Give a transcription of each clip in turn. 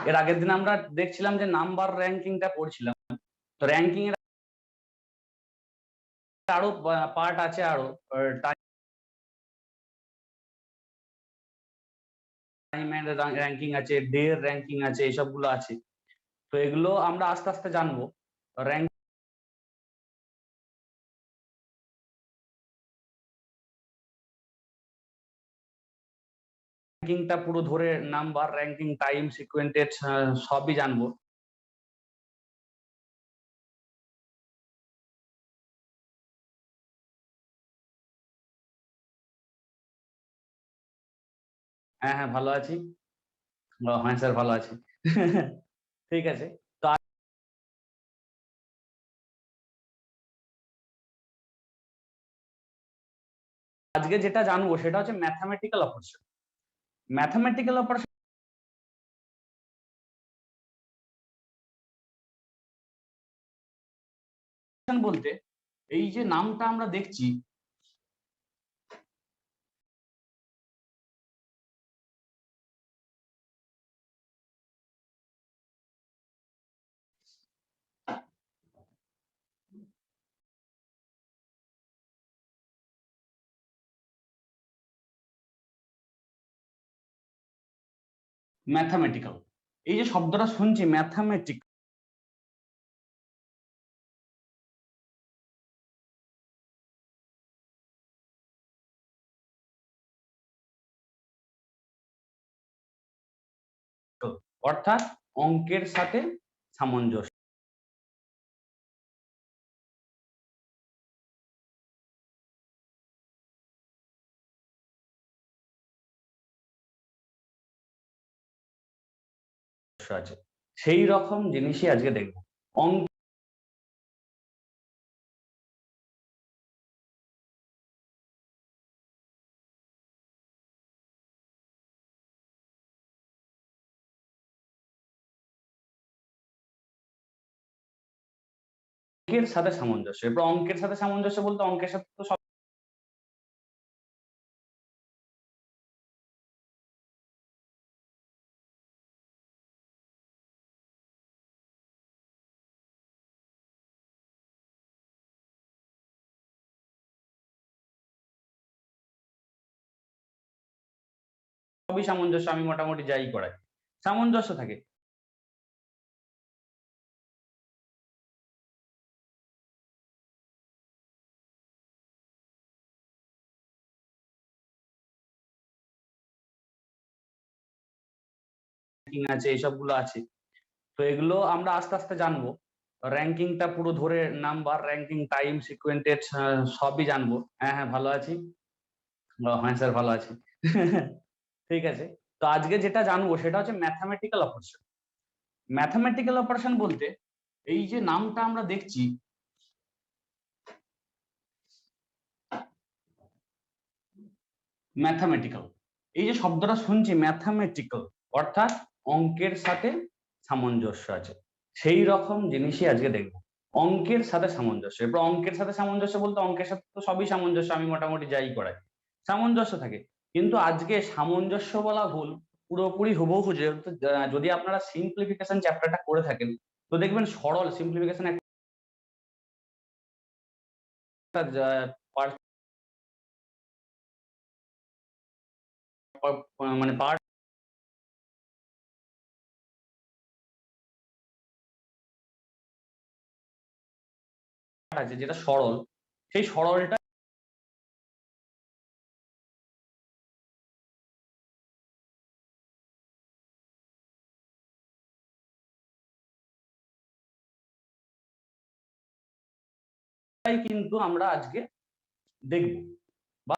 এর আগের দিন আমরা দেখছিলাম যে নাম্বার র্যাঙ্কিংটা পড়ছিলাম। তো র্যাঙ্কিং এর আরো পার্ট আছে, আরো টাইমের র্যাঙ্কিং আছে, ডে এর র্যাঙ্কিং আছে, এইসবগুলো আছে। তো এগুলো আমরা আস্তে আস্তে জানবো। র্যাঙ্কিংটা পুরো ধরে নাম্বার র্যাঙ্কিং টাইম সিকুয়েন্টেড সবই জানবো। হ্যাঁ হ্যাঁ, ভালো আছি। হ্যাঁ স্যার, ভালো আছি। ঠিক আছে। তো আজকে যেটা জানবো সেটা হচ্ছে ম্যাথামেটিক্যাল অপারেশন। ম্যাথামেটিক্যাল অপারেশন বলতে এই যে নামটা আমরা দেখছি, ম্যাথামেটিক্যাল, এই যে শব্দটা শুনছি ম্যাথামেটিক, অর্থাৎ অঙ্কের সাথে সামঞ্জস্য। আছে সেই রকম জিনিসই আজকে দেখবো। অঙ্ক অঙ্কের সাথে সামঞ্জস্য, এবার অঙ্কের সাথে সামঞ্জস্য বলতে অঙ্কের সাথে তো সব সবই সামঞ্জস্য, আমি মোটামুটি যাই করাই সামঞ্জস্য থাকে। আছে, এইসবগুলো আছে। তো এগুলো আমরা আস্তে আস্তে জানবো। র্যাঙ্কিংটা পুরো ধরে নাম্বার র্যাঙ্কিং টাইম সিকুয়েন্টেড সবই জানবো। হ্যাঁ হ্যাঁ, ভালো আছি। হ্যাঁ স্যার, ভালো আছি। ঠিক আছে। তো আজকে যেটা জানবো সেটা হচ্ছে ম্যাথামেটিক্যাল অপারেশন। ম্যাথামেটিক্যাল অপারেশন বলতে এই যে নামটা আমরা দেখছি, ম্যাথামেটিক্যাল, এই যে শব্দটা শুনছি ম্যাথামেটিক্যাল, অর্থাৎ অঙ্কের সাথে সামঞ্জস্য আছে, সেই রকম জিনিসই আজকে দেখবো। অঙ্কের সাথে সামঞ্জস্য, এবার অঙ্কের সাথে সামঞ্জস্য বলতে অঙ্কের সাথে তো সবই সামঞ্জস্য, আমি মোটামুটি যাই করাই সামঞ্জস্য থাকে। কিন্তু আজকে সামঞ্জস্য বলা ভুল, পুরোপুরি হুবহু যদি আপনারা সিম্পলিফিকেশন চ্যাপ্টারটা করে থাকেন, তো দেখবেন সরল সিম্পলিফিকেশন একটা মানে পার্ট আছে যেটা সরল, সেই সরলটা কিন্তু আমরা আজকে দেখব বা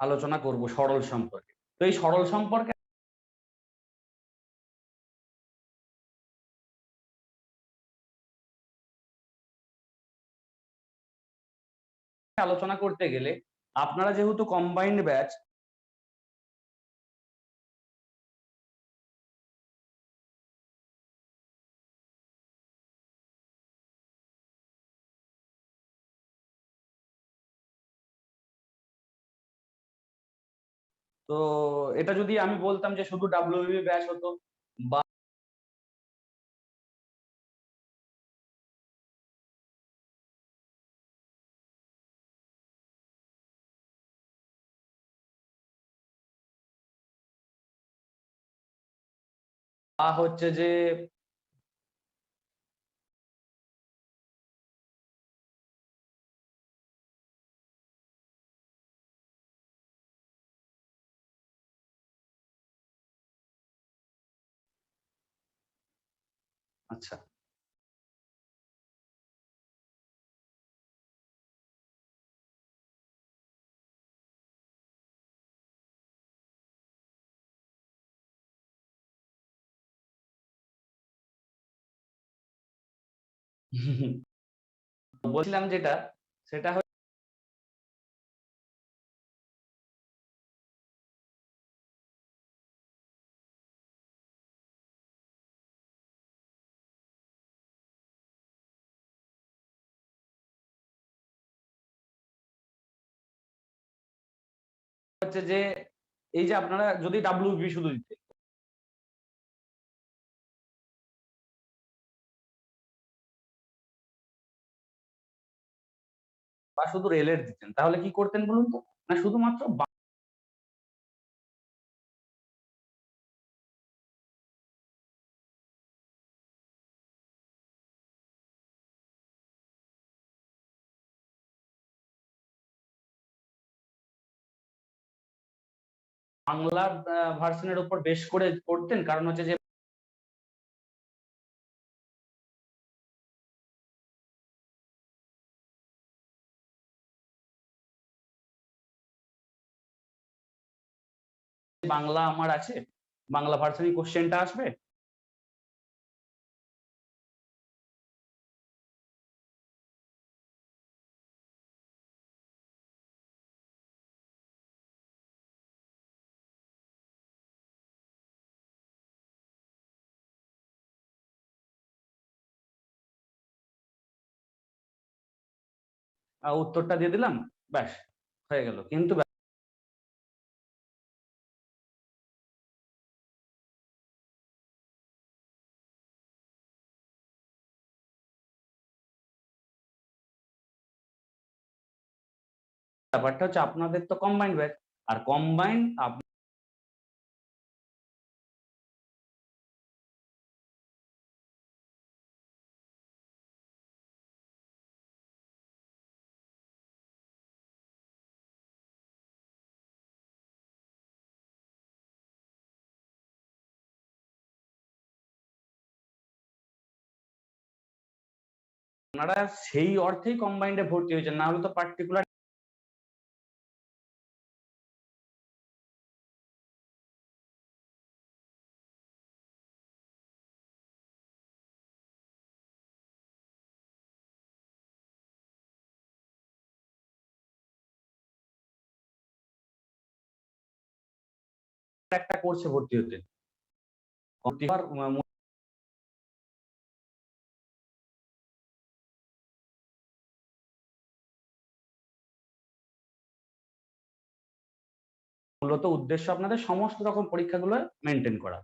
আলোচনা করব সরল সম্পর্কে। তো এই সরল সম্পর্কে আলোচনা করতে গেলে আপনারা যেহেতু কম্বাইন্ড ব্যাচ, তো এটা যদি আমি বলতাম যে শুধু ডাব্লিউবি ব্যাচ হতো বা হচ্ছে যে আচ্ছা বলছিলাম যেটা সেটা হচ্ছে যে এই যে আপনারা যদি ডাব্লিউবি শুধু দিতে বা শুধু রেলের দিতেন তাহলে কি করতেন বলুন তো? না শুধুমাত্র বাংলা ভার্সনের উপর বেশ করে করতেন, কারণ হচ্ছে যে বাংলা আমার আছে, বাংলা ভার্সনই কোশ্চেনটা আসবে। উত্তরটা দিয়ে দিলাম, ব্যাস হয়ে গেল। কিন্তু ব্যাপারটা হচ্ছে আপনাদের তো কম্বাইন্ড ব্যাচ, আর কম্বাইন্ড আপনারা সেই অর্থেই কম্বাইন্ডে ভর্তি হয়েছেন, না হলে তো পার্টিকুলার একটা কোর্সে ভর্তি হতেন। ভর্তি হওয়ার মূলত উদ্দেশ্য আপনাদের সমস্ত রকম পরীক্ষাগুলো মেনটেন করা।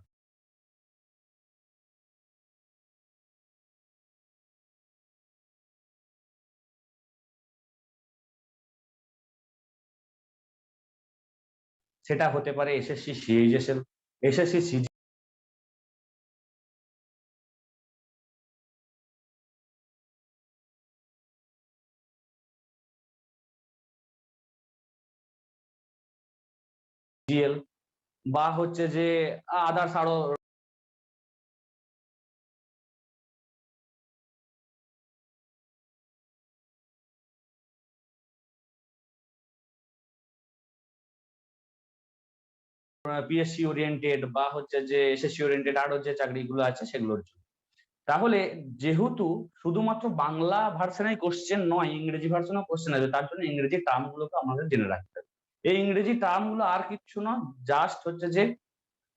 সেটা হতে পারে এসএসসি সিএইচএসএল, এসএসসি সিজিএল, বা হচ্ছে যে আদার্স আরো পিএসসি ওরিয়েন্টেড বা হচ্ছে যে এসএসসি ওরিয়েন্টেড আরো যে চাকরিগুলো আছে সেগুলোর জন্য। তাহলে যেহেতু শুধুমাত্র বাংলা ভার্সনে কোশ্চেন নয়, ইংরেজি ভার্সনেও কোশ্চেন আছে, তার জন্য ইংরেজি টার্ম গুলোকে আমাদের জেনে রাখতে হবে। এই ইংরেজি টার্ম গুলো আর কিচ্ছু নয়, জাস্ট হচ্ছে যে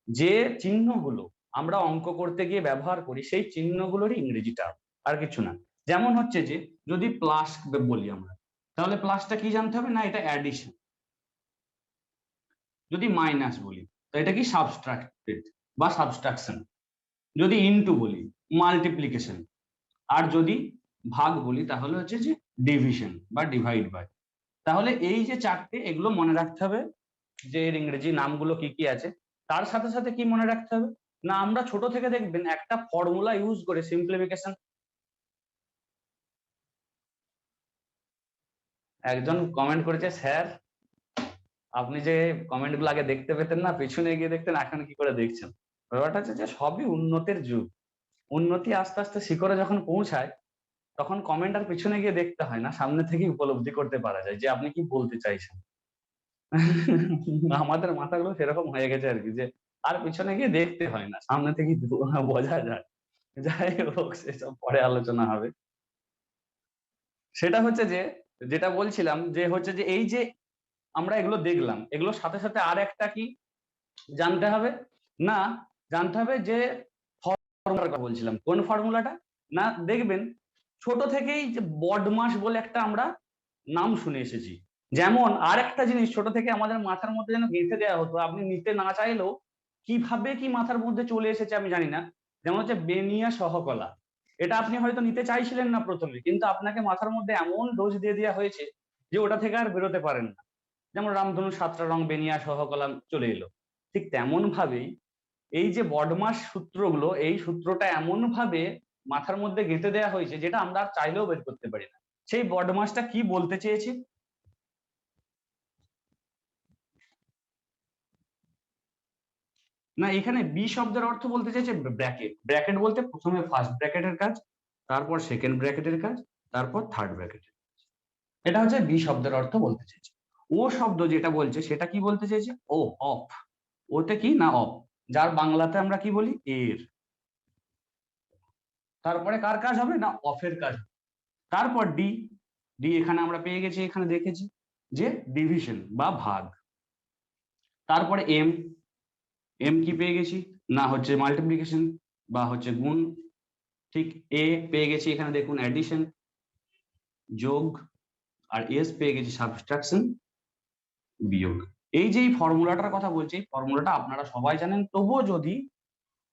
যে চিহ্নগুলো আমরা অঙ্ক করতে গিয়ে ব্যবহার করি সেই চিহ্নগুলোরই ইংরেজি টার্ম, আর কিছু না। যেমন হচ্ছে যে যদি প্লাস বলি আমরা, তাহলে প্লাসটা কি জানতে হবে? না এটা অ্যাডিশন। যদি মাইনাস বলি তো এটা কি সাবস্ট্রাক্টেড বা সাবস্ট্রাকশন, যদি ইনটু বলি মাল্টিপ্লিকেশন, আর যদি ভাগ বলি তাহলে হচ্ছে যে ডিভিশন বা ডিভাইড বাই। তাহলে এই যে চারটে, এগুলো মনে রাখতে হবে যে এর ইংরেজি নামগুলো কি কি আছে। তার সাথে সাথে কি মনে রাখতে হবে না, আমরা ছোট থেকে দেখবেন একটা ফর্মুলা ইউজ করে সিম্পলিফিকেশন। একজন কমেন্ট করেছে, স্যার আপনি যে কমেন্ট গুলো আগে দেখতে পেতেন না, পেছনে গিয়ে দেখতেন, এখন কি করে দেখছেন? ব্যাপারটা হচ্ছে যে সবই উন্নতির যুগ, উন্নতি আস্তে আস্তে শিখরে যখন পৌঁছায় তখন কমেন্ট আর পিছনে গিয়ে দেখতে হয় না, সামনে থেকেই উপলব্ধি করতে পারা যায় যে আপনি কি বলতে চাইছেন। আমাদের মাথাগুলো সেরকম হয়ে গেছে আর কি, যে আর পিছনে গিয়ে দেখতে হয় না, সামনে থেকেই বোঝা যায়। যাই হোক, সেসব পরে আলোচনা হবে। সেটা হচ্ছে যে যেটা বলছিলাম যে হচ্ছে যে এই যে আমরা এগুলো দেখলাম, এগুলোর সাথে সাথে আর একটা কি জানতে হবে না, জানতে হবে যে ফর্মুলার কথা বলছিলাম, কোন ফর্মুলাটা না, দেখবেন ছোট থেকেই যে বডমাস বলে একটা আমরা নাম শুনে এসেছি। যেমন আর একটা জিনিস ছোট থেকে আমাদের মাথার মধ্যে যেন গেঁথে দেওয়া হতো, আপনি নিতে না চাইলেও কিভাবে কি মাথার মধ্যে চলে এসেছে আমি জানি না, যেমন হচ্ছে বেনিয়া সহকলা। এটা আপনি হয়তো নিতে চাইছিলেন না প্রথমে, কিন্তু আপনাকে মাথার মধ্যে এমন ডোজ দিয়ে দেওয়া হয়েছে যে ওটা থেকে আর বেরোতে পারেন না। যেমন রামধনু সাতটা রং বেনিয়া সহকলা চলে এলো, ঠিক তেমন ভাবেই এই যে বডমাস সূত্রগুলো, এই সূত্রটা এমন ভাবে মাথার মধ্যে গেঁথে দেওয়া হয়েছে যেটা আমরা আর চাইলেও বের করতে পারি না। সেই বডমাসটা কি বলতে চেয়েছে না, এখানে বি শব্দের অর্থ বলতে চাইছে ব্র্যাকেট। ব্র্যাকেট বলতে প্রথমে ফার্স্ট ব্র্যাকেটের কাজ, তারপর সেকেন্ড ব্র্যাকেটের কাজ, তারপর থার্ড ব্র্যাকেটের। এটা হচ্ছে বি শব্দের অর্থ বলতে চাইছে। ও শব্দ যেটা বলছে সেটা কি বলতে চাইছে, ও অফ। ওতে কি না অফ, যার বাংলাতে আমরা কি বলি এর। তারপরে কার কাজ হবে না অফের কাজ। তারপর ডি, ডি এখানে আমরা পেয়ে গেছি, এখানে দেখেছি যে ডিভিশন বা ভাগ। তারপরে এম, এম কি পেয়ে গেছি না হচ্ছে মাল্টিপ্লিকেশন বা হচ্ছে গুণ। ঠিক এ পেয়ে গেছি এখানে দেখুন অ্যাডিশন যোগ, আর এস পেয়ে গেছি সাবট্রাকশন বিয়োগ। এই যে ফর্মুলাটার কথা বলছি, এই ফর্মুলাটা আপনারা সবাই জানেন, তবুও যদি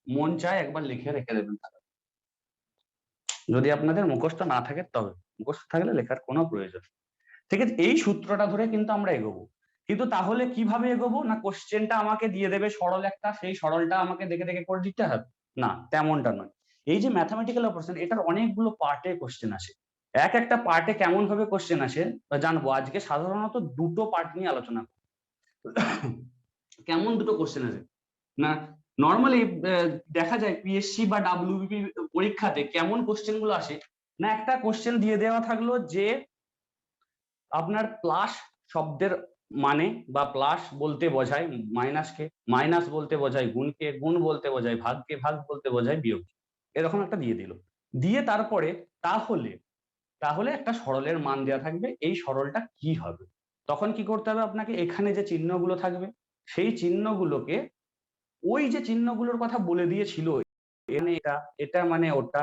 মন চায় একবার লিখে রেখে দেবেন, যদি আপনাদের মুখস্থ না থাকে তবে, মুখস্থ থাকলে লেখার কোনো প্রয়োজন। ঠিক আছে, এই সূত্রটা ধরে কিন্তু আমরা এগোবো। কিন্তু তাহলে কিভাবে এগোবো না, কোশ্চেনটা আমাকে দিয়ে দেবে সরল একটা, সেই সরলটা আমাকে দেখে দেখে করে দিতে হবে না, তেমনটা নয়। এই যে ম্যাথামেটিক্যাল অপারেশন, এটার অনেকগুলো পার্টে কোশ্চেন আসে। এক একটা পার্টে কেমন ভাবে কোশ্চেন আসে জানবো আজকে। সাধারণত দুটো পার্ট নিয়ে আলোচনা করব। কেমন দুটো কোশ্চেন আসে না, নর্মালি দেখা যায় পিএসসি বা ডাব্লিউবিপি পরীক্ষাতে কেমন কোশ্চেন গুলো আসে না, একটা কোশ্চেন দিয়ে দেওয়া থাকলো যে আপনার প্লাস শব্দের মানে বা প্লাস বলতে বোঝায় মাইনাসকে, মাইনাস বলতে বোঝায় গুণকে, গুণ বলতে বোঝায় ভাগকে, ভাগ বলতে বোঝায় বিয়োগ। এরকম একটা দিয়ে দিল, দিয়ে তারপরে তাহলে তাহলে একটা সরলের মান দেওয়া থাকবে, এই সরলটা কি হবে। তখন কি করতে হবে আপনাকে, এখানে যে চিহ্নগুলো থাকবে সেই চিহ্নগুলোকে, ওই যে চিহ্নগুলোর কথা বলে দিয়েছিল মানে এটা, এটা মানে ওটা,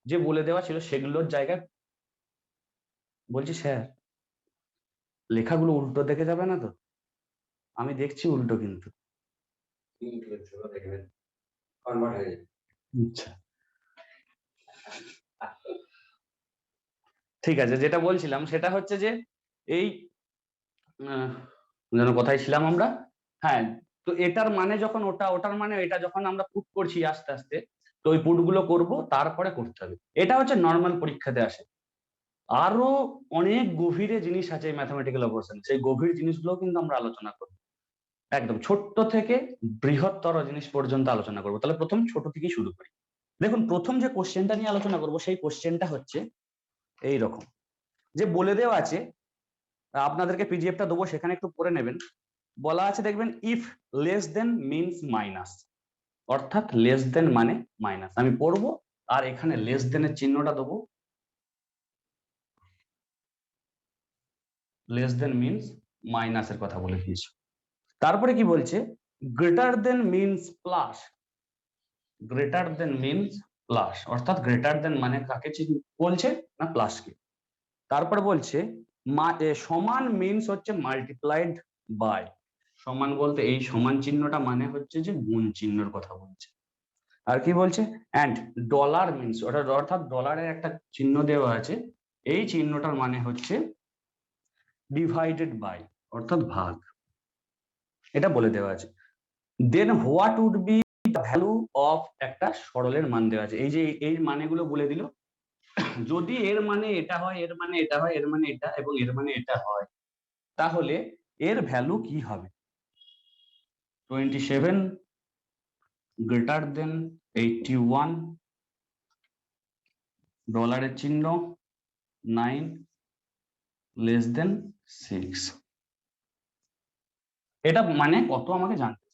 যে বলে দেওয়া ছিল সেগুলোর জায়গায়। বলছি স্যার লেখাগুলো উল্টো দেখে যাবে না তো? আমি দেখছি উল্টো কিন্তু। আচ্ছা ঠিক আছে, যেটা বলছিলাম সেটা হচ্ছে যে এই যেন কোথায় ছিলাম আমরা, হ্যাঁ। তো এটার মানে যখন ওটা, ওটার মানে এটা, যখন আমরা পুট করছি আস্তে আস্তে, তো ওই পুট গুলো করবো তারপরে করতে হবে। এটা হচ্ছে নর্মাল পরীক্ষাতে আসে। আরো অনেক গভীরে জিনিস আছে ম্যাথমেটিক্যাল অপারেশন, সেই গভীর জিনিসগুলো কিন্তু আমরা আলোচনা করবো। একদম ছোট্ট থেকে বৃহত্তর জিনিস পর্যন্ত আলোচনা করবো। তাহলে প্রথম ছোট থেকেই শুরু করি। দেখুন প্রথম যে কোশ্চেনটা নিয়ে আলোচনা করবো সেই কোশ্চেনটা হচ্ছে এই রকম, যে বলে দেওয়া আছে, আপনাদেরকে পিডিএফটা দেবো সেখানে একটু পড়ে নেবেন। বলা আছে দেখবেন if less than means minus, অর্থাৎ লেস দেন মানে মাইনাস। আমি পড়বো আর এখানে লেস দেনের চিহ্নটা দেবো, লেস দেন মিনস মাইনাসের কথা বলে দিয়েছি। তারপরে কি বলছে, greater than means plus, greater than means plus, অর্থাৎ গ্রেটার দেন মানে কাকে বলছে না প্লাসকে। তারপরে বলছে সমান মিনস হচ্ছে মাল্টিপ্লাইড বাই, সমান বলতে এই সমান চিহ্নটা মানে হচ্ছে যে গুণ চিহ্নের কথা বলছে। আর কি বলছে, অ্যান্ড ডলার মিনস, অর্থাৎ ডলারের একটা চিহ্ন দেওয়া আছে, এই চিহ্নটার মানে হচ্ছে ডিভাইডেড বাই, অর্থাৎ ভাগ, এটা বলে দেওয়া আছে। Then what would be the value of, একটা সরলের মান দেওয়া আছে, এই যে এই মানেগুলো বলে দিল, যদি এর মানে এটা হয়, এর মানে এটা হয়, এর মানে এটা এবং এর মানে এটা হয়, তাহলে এর ভ্যালু কি হবে? 27 গ্রেটার দেন 81, ডলারের চিহ্ন, 9 লেস দেন 6। এটা মানে কত আমাকে জানতে।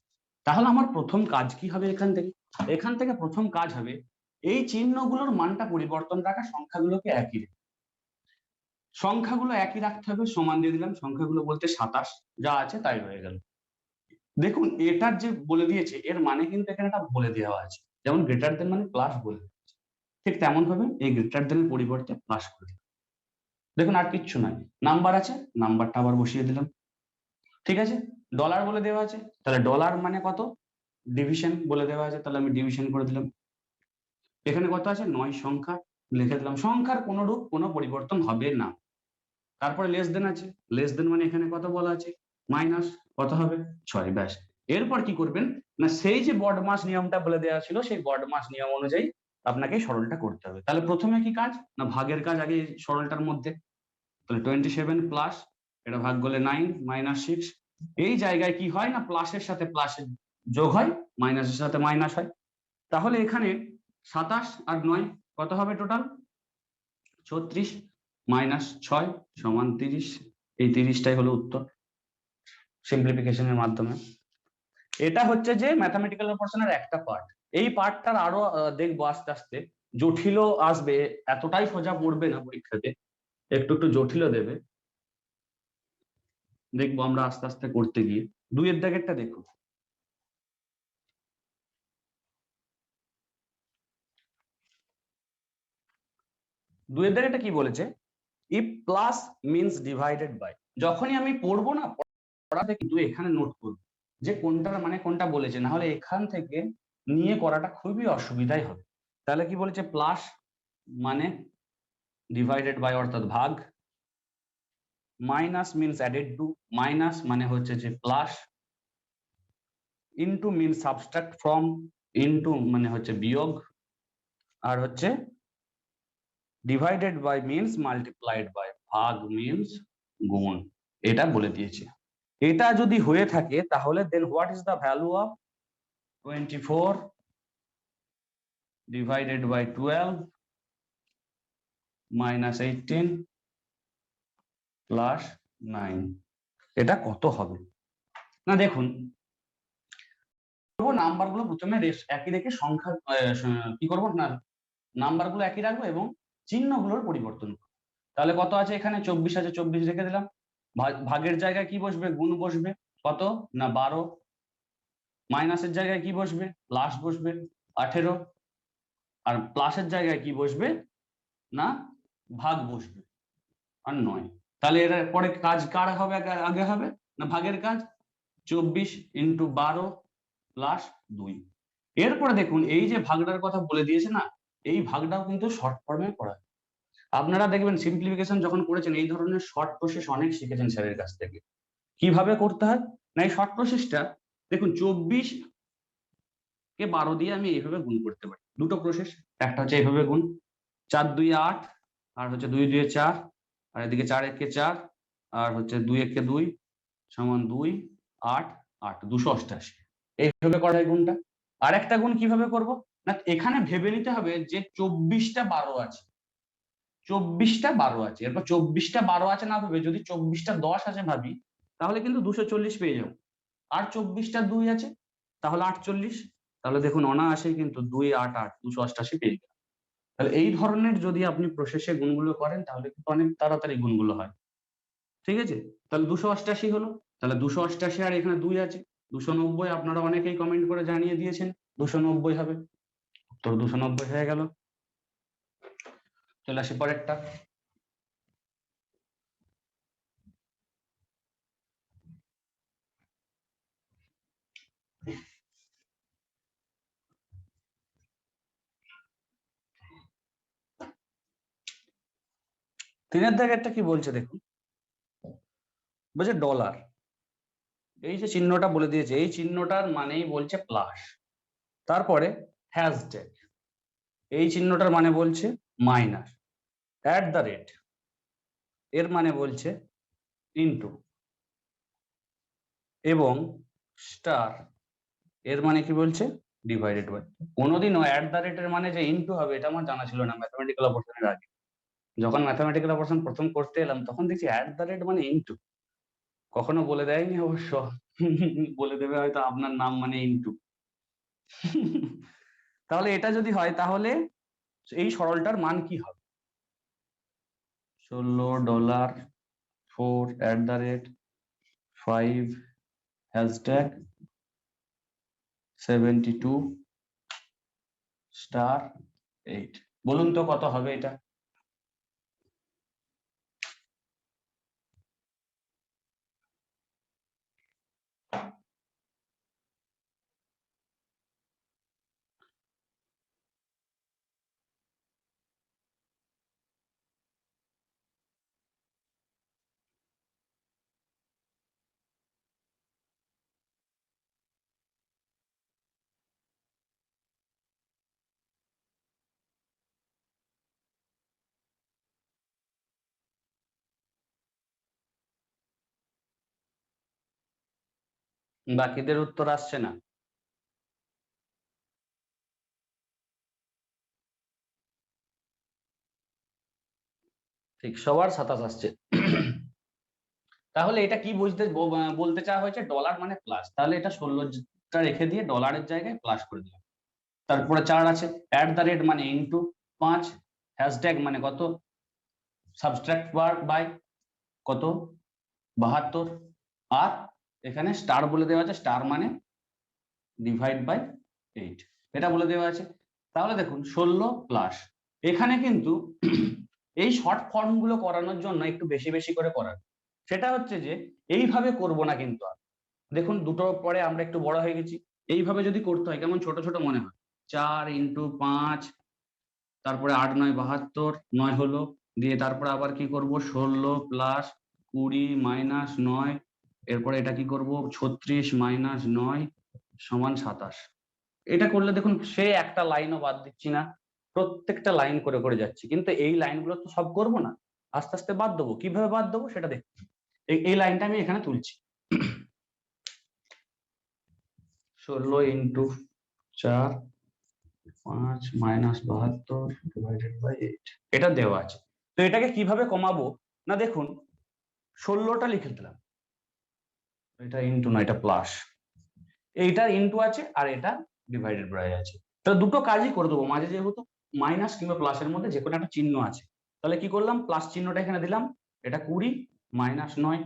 তাহলে আমার প্রথম কাজ কি হবে? এখান থেকে প্রথম কাজ হবে এই চিহ্নগুলোর মানটা পরিবর্তন রাখা, সংখ্যাগুলোকে একই রেখে। সংখ্যাগুলো একই রাখতে হবে, সমান দিয়ে দিলাম, সংখ্যাগুলো বলতে 27, যা আছে তাই হয়ে গেল। দেখুন এটার যে বলে দিয়েছে এর মানে কিন্তু এখানে একটা বলে দেওয়া আছে, যেমন গ্রেটার দেন মানে প্লাস বলে দিয়েছে, ঠিক তেমন ভাবে এই গ্রেটার দেনের পরিবর্তে প্লাস করে দিলাম। দেখুন আর কিচ্ছু নাই, নাম্বার আছে, নাম্বারটা আবার বসিয়ে দিলাম, ঠিক আছে। ডলার বলে দেওয়া আছে, তাহলে ডলার মানে কত, ডিভিশন বলে দেওয়া আছে, তাহলে আমি ডিভিশন করে দিলাম। এখানে কত আছে, 9 সংখ্যা, লিখে দিলাম, সংখ্যার কোনরূপ কোনো পরিবর্তন হবে না। তারপরে লেস দেন আছে, লেস দেন মানে এখানে কত বলা আছে, মাইনাস, কত হবে 6, ব্যাস। এরপর কি করবেন না, সেই যে বডমাস নিয়মটা বলে দেওয়া ছিল, সেই বডমাস নিয়ম অনুযায়ী আপনাকে সরলটা করতে হবে। তাহলে প্রথমে কি কাজ না, ভাগের কাজ আগে সরলটার মধ্যে। তাহলে 27 প্লাস, এটা ভাগ করলে 9 মাইনাস 6, এই জায়গায় কি হয় না, প্লাসের সাথে প্লাসের যোগ হয়, মাইনাসের সাথে মাইনাস হয়। তাহলে এখানে 27 আর 9 কত হবে টোটাল, 36 মাইনাস 6 সমান 30, এই 30টাই হলো উত্তর সিম্পলিফিকেশনের মাধ্যমে। এটা হচ্ছে যে ম্যাথামেটিক্যাল পোর্শনের একটা পার্ট। এই পার্টটার আরো দেখবো আস্তে আস্তে জটিলও আসবে, এতটাই সোজা পড়বে না পরীক্ষাতে, একটু একটু জটিলও দেবে, দেখবো আমরা আস্তে আস্তে করতে গিয়ে। 2 এর দাগেরটা দেখো, 2 এর দাগেরটা কি বলেছে, if plus means divided by. যখনই আমি পড়বো না পড়াতে কিন্তু এখানে নোট করবো যে কোনটার মানে কোনটা বলেছে, না হলে এখান থেকে নিয়ে করাটা খুবই অসুবিধাই হবে। তাহলে কি বলেছে, প্লাস মানে ডিভাইডেড বাই অর্থাৎ ভাগ, minus means added to, minus মানে হচ্ছে যে plus, into means subtract from, into মানে হচ্ছে বিয়োগ, আর হচ্ছে divided by means multiplied by, ভাগ মিনস গুণ, এটা বলে দিয়েছে। এটা যদি হয়ে থাকে তাহলে then what is the value of 24 divided by 12 minus 18 plus 9, এটা কত হবে? না দেখুন, নাম্বার গুলো প্রথমে একই রেখে সংখ্যা কি করবো না, নাম্বার গুলো একই রাখবো এবং চিহ্নগুলোর পরিবর্তন করবো। তাহলে কত আছে এখানে, 24 আছে, 24 রেখে দিলাম। ভাগের জায়গায় কি বসবে, গুণ বসবে, কত না 12, মাইনাসের জায়গায় কি বসবে, প্লাস বসবে 18, আর প্লাসের জায়গায় কি বসবে না ভাগ বসবে আর 9। তাহলে এর পরে কাজ কার হবে, আগে হবে না ভাগের কাজ, 24 ইন্টু 12 প্লাস 2। এরপরে দেখুন এই যে ভাগটার কথা বলে দিয়েছে না, এই ভাগটাও কিন্তু শর্ট ফর্মে করা হয়। আপনারা দেখবেন সিম্পলিফিকেশন যখন করেছেন এই ধরনের শর্ট প্রসেস অনেক শিখেছেন স্যারের কাছ থেকে, কিভাবে করতে হয় না। এই শর্ট প্রসেসটা দেখুন, 24 কে 12 দিয়ে আমি এইভাবে গুণ করতে পারি, দুটো প্রসেস, একটা হচ্ছে এইভাবে গুণ, 4 2 8, আর হচ্ছে 2 2 4, আর এদিকে 4 1 4, আর হচ্ছে 2 1 2 সমান 2 8 8, 288, এইভাবে করা হয় গুণটা। আর একটা গুণ কিভাবে করব না, এখানে ভেবে নিতে হবে যে 24টা 12 আছে, 24টা 12 আছে, এরপর 24টা 12 আছে না ভেবে যদি 24টা 10 আছে ভাবি, তাহলে কিন্তু 240 পেয়ে যাবো। আর 24টা 2 আছে, তাহলে 48, তাহলে দেখুন অনায়াসেই কিন্তু 2 8 8 288 পেয়ে গেল। তাহলে এই ধরনের যদি আপনি প্রসেসে গুণগুলো করেন তাহলে কিন্তু অনেক তাড়াতাড়ি গুণগুলো হয়, ঠিক আছে। তাহলে 288 হলো, তাহলে 288 আর এখানে 2 আছে 290, আপনারা অনেকেই কমেন্ট করে জানিয়ে দিয়েছেন 290 হবে, তো 290 হয়ে গেল। চলে আসি পরেরটা, তিনের দাগেরটা কি বলছে দেখুন, বলছে ডলার, এই যে চিহ্নটা বলে দিয়েছে, এই চিহ্নটার মানেই বলছে প্লাস। তারপরে হ্যাশট্যাগ, এই চিহ্নটার মানে বলছে মাইনাস। অ্যাট দ্য রেট, এর মানে বলছে ইনটু, এবং স্টার, এর মানে কি বলছে ডিভাইডেড বাই। কোনোদিনও অ্যাট দ্য রেটের মানে যে ইনটু হবে এটা আমার জানা ছিল না ম্যাথমেটিক্যাল অপারেশনের আগে। যখন ম্যাথমেটিক্যাল অপারেশন প্রথম করতে এলাম তখন দেখছি অ্যাট দ্য রেট মানে ইনটু। কখনো বলে দেয়নি অবশ্য, বলে দেবে হয়তো আপনার নাম মানে ইনটু। তাহলে এটা যদি হয় তাহলে এই সরলটার মান কি হবে? $16.4 হ্যাশট্যাগ 72*8। বলুন তো কত হবে এটা? বাকিদের উত্তর আসছে না? ঠিক, সবার 27 আসছে। তাহলে এটা কি বলতে চাওয়া হয়েছে? ডলার মানে প্লাস, তাহলে এটা 16টা রেখে দিয়ে ডলারের জায়গায় প্লাস করে দিলাম। তারপরে 4 আছে, অ্যাট দ্য রেট মানে ইনটু, 5 হ্যাশট্যাগ মানে কত, সাবস্ট্রাক্ট বাই কত 72, আর এখানে স্টার বলে দেওয়া আছে, স্টার মানে ডিভাইড বাই 8, এটা বলে দেওয়া আছে। তাহলে দেখুন 16 প্লাস, এখানে কিন্তু এই শর্ট ফর্ম গুলো করানোর জন্য একটু বেশি বেশি করে করার, সেটা হচ্ছে যে এইভাবে করব না কিন্তু আর। দেখুন দুটো পরে আমরা একটু বড় হয়ে গেছি, এইভাবে যদি করতে হয় কেমন ছোট ছোট মনে হয়। 4 × 5, তারপরে 8 9 72, 9 হলো, দিয়ে তারপরে আবার কি করব 16 প্লাস 20 মাইনাস 9, এরপরে এটা কি করব 36 মাইনাস 9 সমান 27। এটা করলে দেখুন সে একটা লাইনও বাদ দিচ্ছি না, প্রত্যেকটা লাইন করে করে যাচ্ছি, কিন্তু এই লাইনগুলো তো সব করব না, আস্তে আস্তে বাদ দেবো। কিভাবে বাদ দেবো সেটা দেখুন, এই লাইনটা আমি এখানে তুলছি। 16 × 4 5 মাইনাস 72 ডিভাইডেড বাই 8, এটা দেওয়া আছে। তো এটাকে কিভাবে কমাবো না, দেখুন 16টা লিখে দিলাম, এটা ইনটু না এটা প্লাস, এইটা ইনটু আছে আর এটা ডিভাইডেড বাই আছে। তাহলে দুটো কাজই করে দেবো, মাঝে যেহেতু মাইনাস কিংবা প্লাসের মধ্যে যে কোনো একটা চিহ্ন আছে, তাহলে কি করলাম প্লাস চিহ্নটা এখানে দিলাম, এটা 20 মাইনাস 9,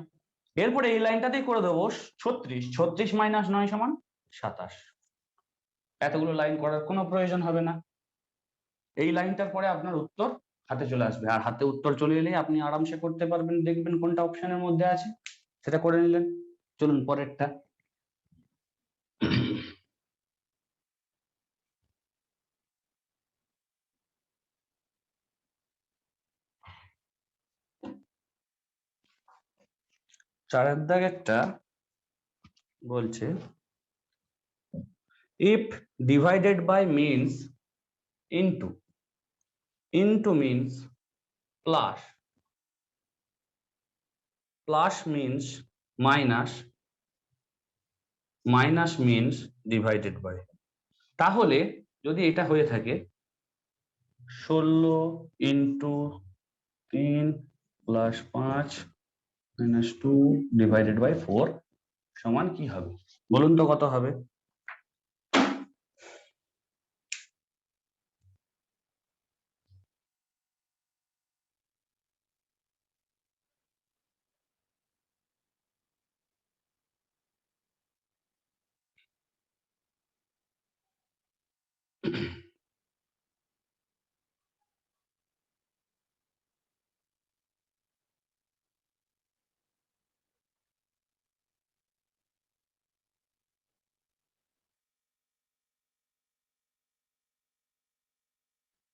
এরপরে এই লাইনটাতেই করে দেবো 36, 36 মাইনাস 9 সমান 27। এতগুলো লাইন করার কোনো প্রয়োজন হবে না, এই লাইনটার পরে আপনার উত্তর হাতে চলে আসবে, আর হাতে উত্তর চলে এলেই আপনি আরামসে করতে পারবেন, দেখবেন কোনটা অপশনের মধ্যে আছে সেটা করে নিলেন। চলুন পরেরটা। চারের দাগেরটা বলছে if divided by means into means plus, plus means minus, minus means divided by, তাহলে যদি এটা হয়ে থাকে 16 × 3 প্লাস 5 মাইনাস 2 ডিভাইডেড বাই 4 সমান কি হবে? বলুন তো কত হবে?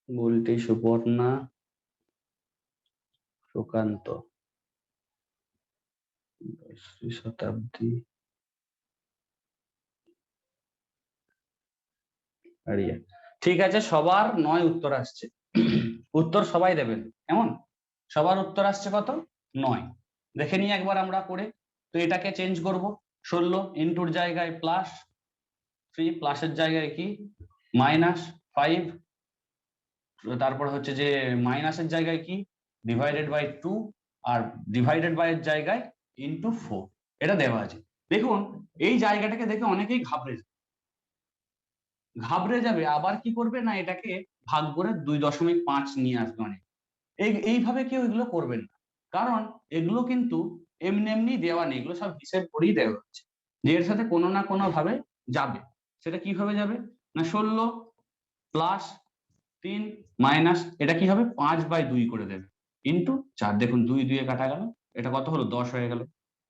বলতে সুপর্ণা, সুকান্ত 20वीं শতাব্দী আরিয়া। ঠিক আছে, সবার 9 উত্তর আসছে। উত্তর সবাই দেবেন কেমন? সবার উত্তর আসছে কত? 9। দেখে নিই একবার আমরা করে। তো এটাকে চেঞ্জ করব, 16 ইন্টুর জায়গায় প্লাস 3, প্লাসের জায়গায় কি -5, তারপর হচ্ছে যে মাইনাসের জায়গায় কি ডিভাইডেড বাই 2, আর ডিভাইডেড বাই এর জায়গায় ইন্টু 4। এটা দেওয়া আছে। দেখুন এই জায়গাটাকে দেখে অনেকেই ঘাবড়ে যাবে, আবার কি করবে না এটাকে ভাগ করে 2.5 নিয়ে আসবে অনেক। এইভাবে কেউ এগুলো করবেন না, কারণ এগুলো কিন্তু এমনি এমনি দেওয়া নেই, এগুলো সব হিসেব করেই দেওয়া হচ্ছে যে এর সাথে কোনো না কোনো ভাবে যাবে। সেটা কিভাবে যাবে না 16 প্লাস 3 মাইনাস এটা কি হবে 5/2 করে দেবে ইন্টু 4। দেখুন 2 2 এ কাটা গেল, এটা কত হলো 10 হয়ে গেল।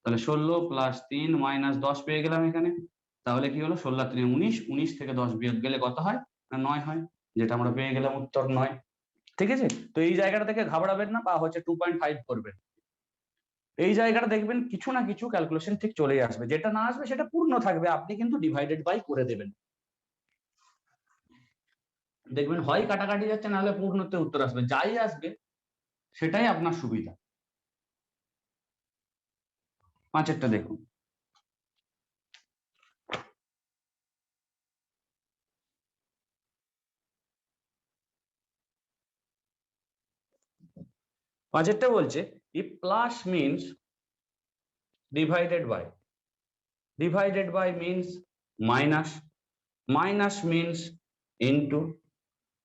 তাহলে 16 প্লাস 3 মাইনাস 10 পেয়ে গেলাম এখানে। তাহলে কি হলো 16 3 19, 19 থেকে 10 বিয়োগ গেলে কত হয় না 9 হয়, যেটা আমরা পেয়ে গেলাম উত্তর 9। ঠিক আছে, তো এই জায়গাটা থেকে ঘাবড়াবেন না বা হচ্ছে 2.5 করবেন। এই জায়গাটা দেখবেন কিছু না কিছু ক্যালকুলেশন ঠিক চলেই আসবে, যেটা না আসবে সেটা পূর্ণ থাকবে, আপনি কিন্তু ডিভাইডেড বাই করে দেবেন। দেখবেন হয় কাটাকাটি যাচ্ছে, নাহলে পূর্ণতে উত্তর আসবে, যাই আসবে সেটাই আপনার সুবিধা। 5এরটা দেখুন, পাঁচেরটা বলছে if plus means divided by means minus, minus means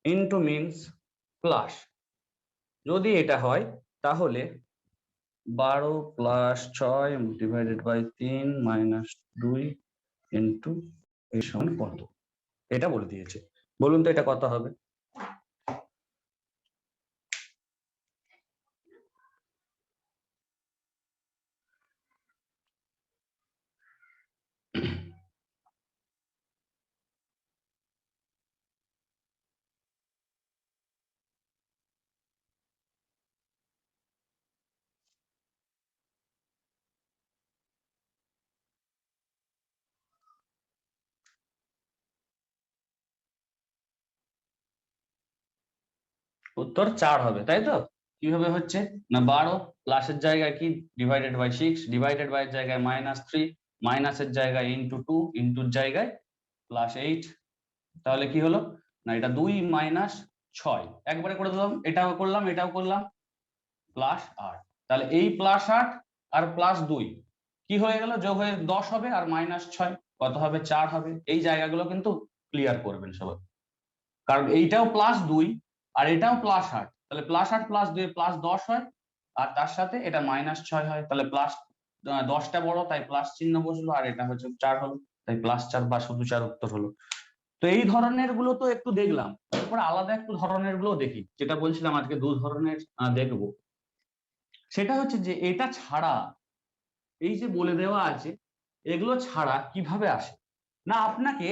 into means plus, যদি এটা হয় তাহলে 12 plus 6 divided by 3 minus 2 into এই সমান কত, এটা বলে দিয়েছে। বলুন তো এটা কত হবে? উত্তর 4 হবে, তাই তো? কিভাবে হচ্ছে না 12 প্লাসের জায়গায় কি ডিভাইডেড বাই 6, ডিভাইডেড বাই এর জায়গায় -3, মাইনাসের জায়গায় ইনটু 2, ইনটুর জায়গায় +8। তাহলে কি হলো না এটা 2 মাইনাস 6 একবারে করে দিলাম, এটাও করলাম এটাও করলাম +8। তাহলে এই +8 আর +2 কি হয়ে গেল, যোগ হয়ে 10 হবে, আর -6 কত হবে 4 হবে। এই জায়গাগুলো কিন্তু ক্লিয়ার করবেন সবাই, কারণ এইটাও +2 আর এটাও +8, তাহলে +8 +2 +10 হয়, আর তার সাথে এটা -6 হয়, তাহলে প্লাস 10টা বড় তাই প্লাস চিহ্ন বসলো, আর এটা হচ্ছে 4 হলো তাই +4 বা শুধু 4 উত্তর হলো। তো এই ধরনের গুলো তো একটু দেখলাম, তারপর আলাদা একটু ধরনের গুলো দেখি, যেটা বলছিলাম আজকে 2 ধরনের দেখবো। সেটা হচ্ছে যে এটা ছাড়া এই যে বলে দেওয়া আছে এগুলো ছাড়া কিভাবে আসে না, আপনাকে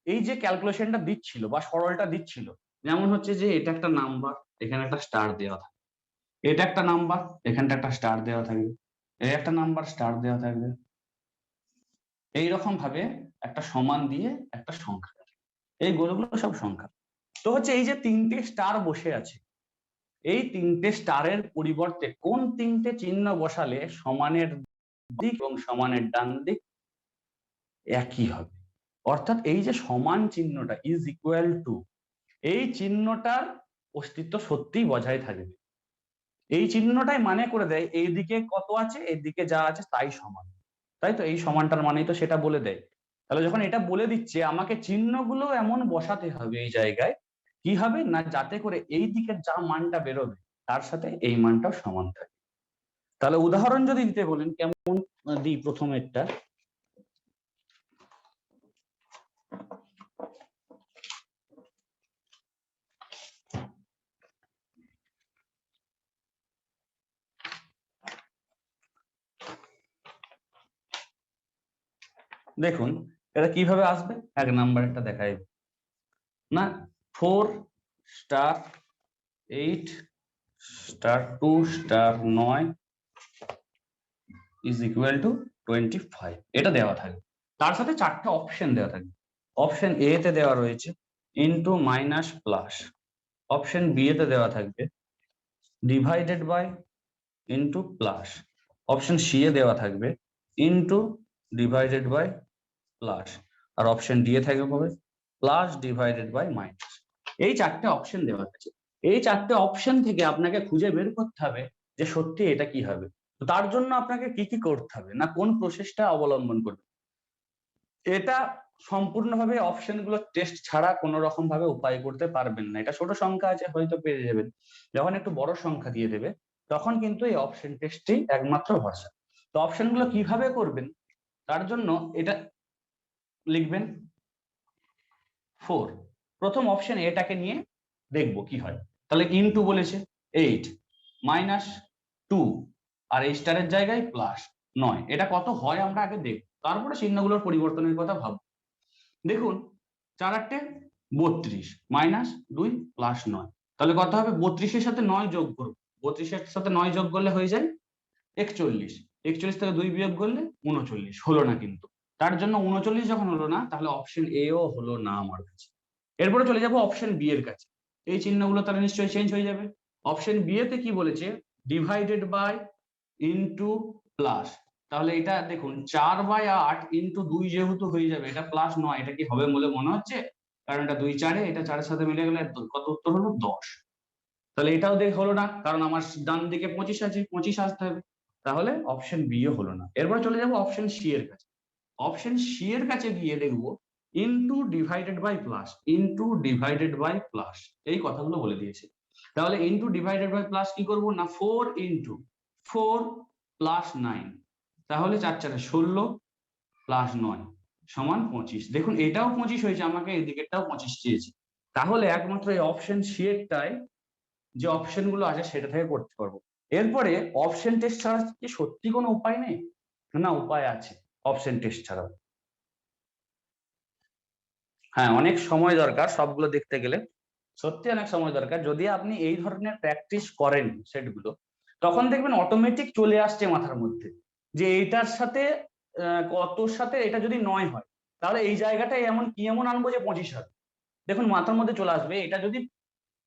এই যে ক্যালকুলেশনটা দিচ্ছিল বা সরলটা দিচ্ছিল, যেমন হচ্ছে যে এটা একটা নাম্বার, এখানে একটা স্টার দেওয়া থাকে, এটা একটা নাম্বার, এখানটা একটা স্টার দেওয়া থাকবে, এই একটা নাম্বার স্টার দেওয়া থাকবে, এইরকম ভাবে একটা সমান দিয়ে একটা সংখ্যা, এই গোলগুলো সব সংখ্যা। তো হচ্ছে এই যে 3টে স্টার বসে আছে, এই 3টে স্টারের পরিবর্তে কোন 3টে চিহ্ন বসালে সমানের দিক এবং সমানের ডান দিক একই হবে, অর্থাৎ এই যে সমান চিহ্নটা ইজ ইকুয়াল টু, এই চিহ্নটার অস্তিত্ব সত্যিই বজায় থাকবে। এই চিহ্নটাই মানে করে দেয় এই দিকে কত আছে, এই দিকে যা আছে তাই সমান, তাই তো? এই সমানটার মানেই তো সেটা বলে দেয়। তাহলে যখন এটা বলে দিচ্ছে আমাকে চিহ্নগুলো এমন বসাতে হবে এই জায়গায়, কি হবে না যাতে করে এই দিকের যা মানটা বেরোবে তার সাথে এই মানটাও সমান থাকে। তাহলে উদাহরণ যদি দিতে বলেন কেমন দিই, প্রথমেরটা দেখুন, এটা কিভাবে আসবে 1 নাম্বারটা দেখাই না, 4 * 8 star 2 star 9 is equal to 25 এটা দেওয়া থাকবে। তার সাথে চারটা অপশন দেওয়া থাকবে। অপশন এ তে দেওয়া রয়েছে into minus plus, option B তে দেওয়া থাকবে divided by into plus, option C এ দেওয়া থাকবে ইনটু ডিভাইডেড বাই প্লাস, আর অপশন ডি এ থাকবে হবে প্লাস ডিভাইডেড বাই মাইনাস। এই চারটে অপশন দেওয়া আছে। এই চারটে অপশন থেকে আপনাকে খুঁজে বের করতে হবে যে সত্যি এটা কি হবে। তো তার জন্য আপনাকে কি কি করতে হবে না কোন প্রসেসটা অবলম্বন করবে, এটা সম্পূর্ণভাবে অপশন গুলো টেস্ট ছাড়া কোনো রকম ভাবে উপায় করতে পারবেন না। এটা ছোট সংখ্যা আছে হয়তো পেরে যাবেন, যখন একটু বড় সংখ্যা দিয়ে দেবে তখন কিন্তু এই অপশন টেস্টই একমাত্র ভরসা। তো অপশন গুলো কিভাবে করবেন তার জন্য এটা লিখবেন 4, প্রথম অপশন এটাকে নিয়ে দেখবো কি হয়। তাহলে ইনটু বলেছে 8 মাইনাস 2 আর এই স্টারের জায়গায় প্লাস 9, এটা কত হয় আমরা আগে দেখব, তারপরে চিহ্নগুলোর পরিবর্তনের কথা ভাববো। দেখুন 4 8 32 মাইনাস 2 প্লাস 9, তাহলে কত হবে 32 এর সাথে 9 যোগ করব, 32 এর সাথে 9 যোগ করলে হয়ে যায় 41, 41 থেকে 2 বিয়োগ করলে 39, হলো না কিন্তু। তার জন্য 39 যখন হলো না তাহলে অপশন এ ও হলো না আমার কাছে। এরপরে চলে যাব অপশন বি এর কাছে, এই চিহ্নগুলো তাহলে নিশ্চয়ই চেঞ্জ হয়ে যাবে। অপশন বি এতে কি বলেছে ডিভাইডেড বাই ইনটু প্লাস, তাহলে এটা দেখুন 4/8 ইনটু 2 যেহেতু হয়ে যাবে এটা প্লাস 9, এটা কি হবে বলে মনে হচ্ছে? কারণ এটা 2 4 এটা 4 এর সাথে মিলে গেলে কত উত্তর হলো 10। তাহলে এটাও দেখ হলো না কারণ আমার ডান দিকে 25 আছে, 25 আসতে হবে, তাহলে অপশন বি ও হলো না। এরপর চলে যাব অপশন সি এর কাছে। অপশন সি এর কাছে গিয়ে দেখবো into divided by plus, into divided by plus, এই কথাগুলো বলে দিয়েছে। তাহলে ইনটু ডিভাইডেড বাই প্লাস কি করব না 4 ইনটু 4 প্লাস 9, তাহলে 4 4 16 প্লাস 9 সমান 25। দেখুন এটাও 25 হয়েছে, আমাকে এই দিকেরটাও 25 চেয়েছে। তাহলে একমাত্র এই অপশন সি এরটাই যে অপশন গুলো আছে সেটা থেকে করতে পারবো। এরপরে অপশন টেস্ট ছাড়া কি সত্যি কোনো উপায় নেই? না, উপায় আছে অপশন টেস্ট ছাড়া। হ্যাঁ, অনেক সময় দরকার সবগুলো দেখতে গেলে, সত্যি অনেক সময় দরকার। যদি আপনি এই ধরনের প্র্যাকটিস করেন সেটগুলো, তখন দেখবেন অটোমেটিক চলে আসছে মাথার মধ্যে যে এইটার সাথে কতর সাথে এটা যদি 9 হয় তাহলে এই জায়গাটায় এমন কি এমন আনবো যে 25 হবে। দেখুন মাথার মধ্যে চলে আসবে এটা যদি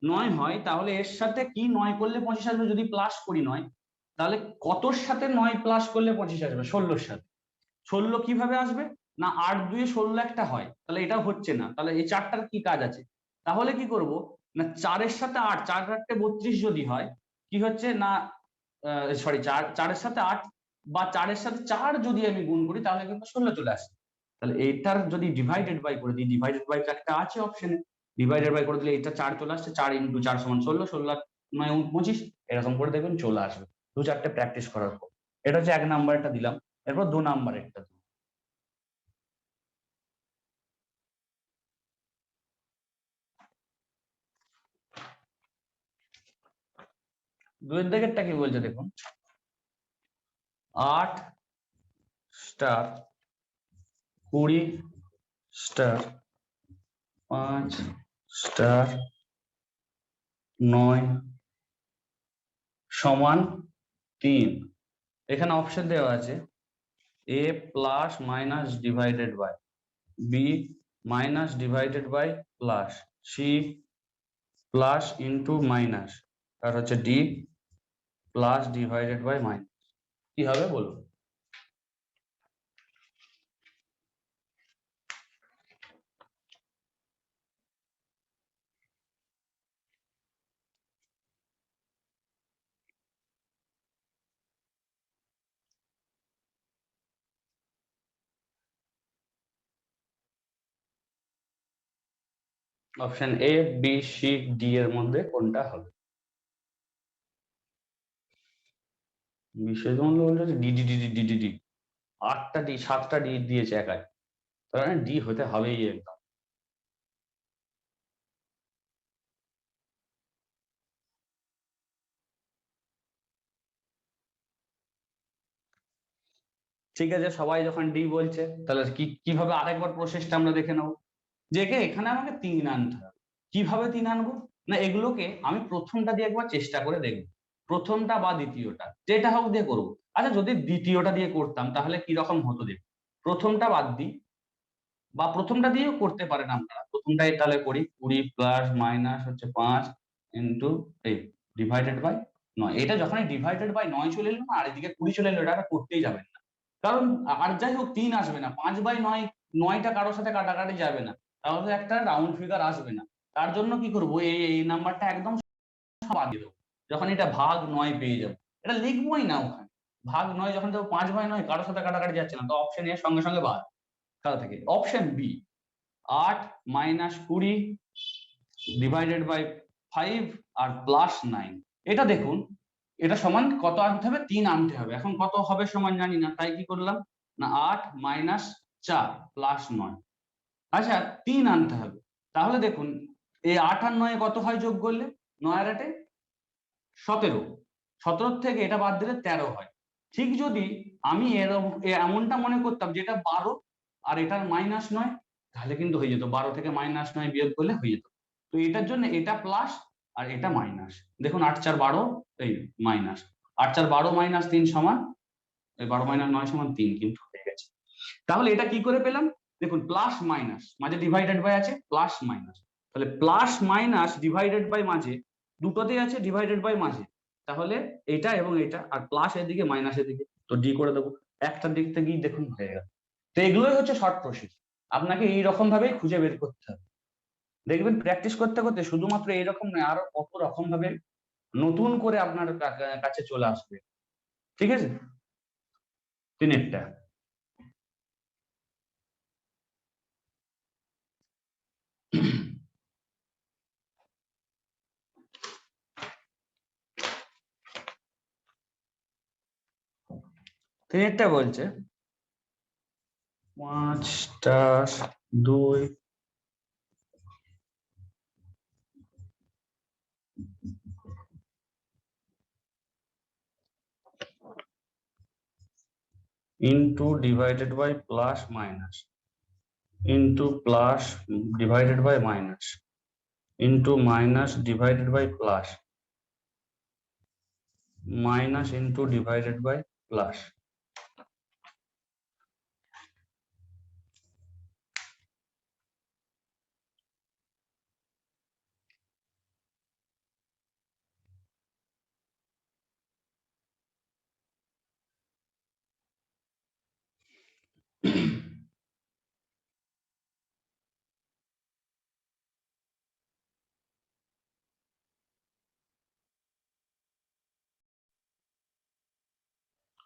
9 হয় তাহলে এর সাথে কি 9 করলে 25 আসবে, যদি প্লাস করি 9 তাহলে কতর সাথে 9 প্লাস করলে 25 আসবে, 16 সাথে। 16 কিভাবে আসবে না 8 2 16 একটা হয়, তাহলে এটা হচ্ছে না, তাহলে এই চারটার কি কাজ আছে? তাহলে কি করব না 4 এর সাথে 8, 4 8 32 যদি হয় কি হচ্ছে না সরি 4 এর সাথে 8 বা 4 এর সাথে 4 যদি আমি গুণ করি তাহলে কিন্তু 16 চলে আসে। তাহলে এইটার যদি ডিভাইডেড বাই করে দিই, ডিভাইডেড বাই একটা আছে অপশনে, ডিভাইডেড বাই করে দিলে এটা 4 চলে আসছে, 4 ইনটু 4 সমান 16, 16 9 25, এরকম করে দেখবেন চলে আসবে দু চারটে প্র্যাকটিস করার পর। এটা হচ্ছে 1 নাম্বারটা দিলাম। এরপর 2 নাম্বারেরটা, 2 এর দিকেরটা কি বলছে দেখুন 8 স্টার 20 স্টার 5 স্টার 9 সমান 3। এখানে অপশন দেওয়া আছে A plus minus divided by, B minus divided by plus, C plus into minus, আর হচ্ছে D plus divided by minus. কি হবে বলুন? Option A B C D এর মধ্যে কোনটা হবে? বিশেষ মধ্যে বলছে D D D D D D D, 8টা ডি 7টা ডি দিয়েছে একাই, তার মানে ডি হতে হবেই একদম। ঠিক আছে, সবাই যখন ডি বলছে তাহলে কিভাবে আরেকবার প্রসেসটা আমরা দেখে নেবো। যে এখানে আমাকে 3 আনতে হবে, কিভাবে 3 আনবো না এগুলোকে আমি প্রথমটা দিয়ে একবার চেষ্টা করে দেখবো, প্রথমটা বা দ্বিতীয়টা যেটা হোক দিয়ে করবো। আচ্ছা যদি দ্বিতীয়টা দিয়ে করতাম তাহলে কি রকম হতো দেখ, প্রথমটা বাদ দিই বা প্রথমটা দিয়েও করতে পারেন আপনারা, প্রথমটাই তাহলে করি 20 প্লাস মাইনাস হচ্ছে 5 ইন্টু এই ডিভাইডেড বাই 9। এটা যখনই ডিভাইডেড বাই 9 চলে এলো না আর এদিকে 20 চলে এলো, এটা করতেই যাবেন না, কারণ আর যাই হোক 3 আসবে না, 5/9 9টা কারোর সাথে কাটাকাটি যাবে না, তাহলে একটা রাউন্ড ফিগার আসবে না। তার জন্য কি করবো, এই নাম্বারটা একদম বাদ দিয়ে দেবো, যখন এটা ভাগ 9 পেয়ে যাবো, এটা লিখবোই না ওখানে, ভাগ 9 যখন দেবো 5/9 কারোর সাথে কাটাকাটি যাচ্ছে না, তো অপশন এর সঙ্গে সঙ্গে বাদ। তাহলে থেকে option B 8 minus 20 divided by 5 আর প্লাস 9, এটা দেখুন এটা সমান কত আনতে হবে, 3 আনতে হবে। এখন কত হবে সমান জানি না, তাই কি করলাম না 8 মাইনাস 4 প্লাস 9, আচ্ছা 3 আনতে হবে। তাহলে দেখুন এই 8 আর 9 কত হয় যোগ করলে, 9 আর 8 17, 17 থেকে এটা বাদ দিলে 13 হয়। ঠিক যদি আমি এমনটা মনে করতাম যেটা 12 আর এটার মাইনাস 9, তাহলে কিন্তু হয়ে যেত, 12 থেকে মাইনাস 9 বিয়োগ করলে হয়ে যেত। তো এটার জন্য এটা প্লাস আর এটা মাইনাস, দেখুন 8 4 12 এই মাইনাস 8 4 12 মাইনাস 3 সমান, এই 12 মাইনাস 9 সমান 3 কিন্তু হয়ে গেছে। তাহলে এটা কি করে পেলাম, দেখুন প্লাস মাইনাস মাঝে ডিভাইডেড বাই আছে, প্লাস মাইনাস, তাহলে প্লাস মাইনাস ডিভাইডেড বাই মাঝে দুটোতেই আছে ডিভাইডেড বাই মাঝে, তাহলে এটা এবং এটা আর প্লাস এদিকে মাইনাস এদিকে, তো ডি করে দেবো, একটা দিক থেকেই দেখুন হয়ে গেল। তো এগুলোই হচ্ছে শর্ট প্রসেস, আপনাকে এইরকম ভাবেই খুঁজে বের করতে হবে, দেখবেন প্র্যাকটিস করতে করতে শুধুমাত্র এইরকম নয় আরো কত রকম ভাবে নতুন করে আপনার কাছে চলে আসবে। ঠিক আছে, তিনেরটা তিনেরটা বলছে 5+2 into divided by plus minus into plus divided by minus into minus divided by plus minus into divided by plus।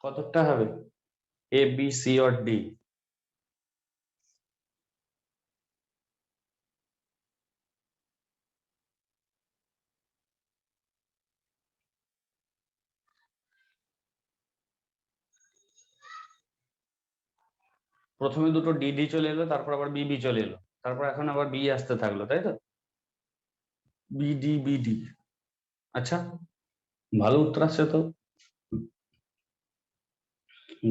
কতটা হবে, এ বি সি আর ডি? প্রথমে দুটো ডিডি চলে এলো, তারপর আবার বিবি চলে এলো, তারপর এখন আবার বি আসতে থাকলো, তাই তো, বিডি বিডি। আচ্ছা ভালো উত্তর আসছে তো,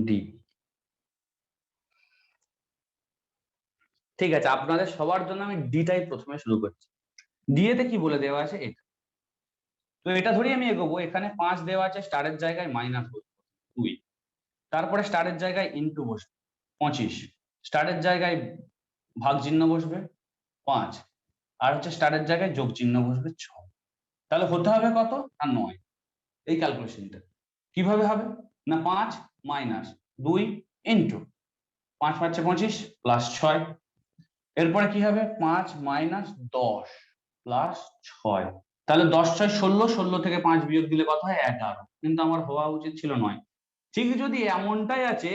ডি। ঠিক আছে, আপনাদের সবার জন্য আমি ডিটাই প্রথমে শুরু করছি। ডিএতে কি বলে দেওয়া আছে এটা, তো এটা ধরেই আমি এগোবো, এখানে 5 দেওয়া আছে, স্টারের জায়গায় মাইনাস বসবে 2, তারপরে স্টারের জায়গায় ইনটু বসবে 25, স্টারের জায়গায় ভাগ চিহ্ন বসবে 5, আর হচ্ছে স্টারের জায়গায় যোগ চিহ্ন বসবে 6, তাহলে হতে হবে কত না 9। এই ক্যালকুলেশনটা কিভাবে হবে না 5 মাইনাস 2 ইন্টু 5 5 25 প্লাস 6, এরপরে কি হবে 5 মাইনাস 10 প্লাস 6, তাহলে 10 6 16, 16 থেকে 5 বিয়োগ দিলে কত হয় 11, কিন্তু আমার হওয়া উচিত ছিল 9। ঠিক যদি এমনটাই আছে,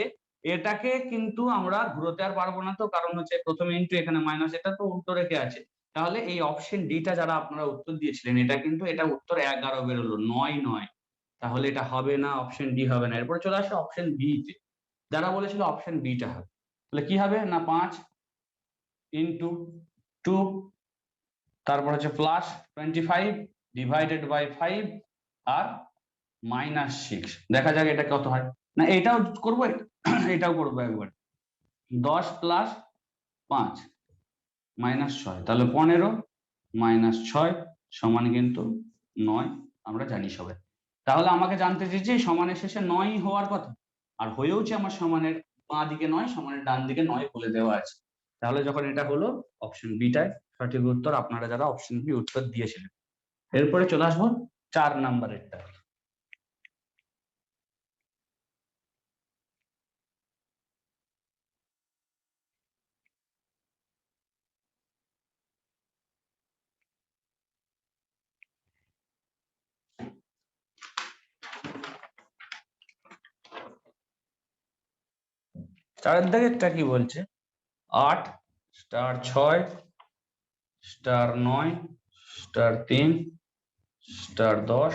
এটাকে কিন্তু আমরা ঘুরোতে আর পারবো না, তো কারণ হচ্ছে প্রথমে ইন্টু এখানে মাইনাস, এটা তো উল্টো রেখে আছে, তাহলে এই অপশন ডিটা যারা আপনারা উত্তর দিয়েছিলেন এটা কিন্তু এটা উত্তর 11 বেরোলো, 9 নয়, তাহলে এটা হবে না, অপশন ডি হবে না। এরপরে চলে আসে অপশন বি তে, যারা বলেছিল অপশন বিটা হবে, তাহলে কি হবে না 5 ইন্টু 2, তারপর হচ্ছে প্লাস 25 ডিভাইডেড বাই 5 আর মাইনাস 6, দেখা যাক এটা কত হয়, না এটাও করবো এটাও করবো একবার, 10 প্লাস 5 মাইনাস 6, তাহলে 15 মাইনাস 6 সমান কিন্তু 9 আমরা জানি সবাই। তাহলে আমাকে জানতে চেয়েছে সমানের শেষে 9 হওয়ার কথা, আর হয়েওছে আমার সমানের বাঁ দিকে 9, সমানের ডান দিকে 9 বলে দেওয়া আছে। তাহলে যখন এটা হলো অপশন বিটাই সঠিক উত্তর, আপনারা যারা অপশন বি উত্তর দিয়েছিলেন। এরপরে চলে আসবো 4 নাম্বারেরটা। চারের দাগেরটা কি বলছে? 8 স্টার 6 স্টার 9 স্টার 3 স্টার 10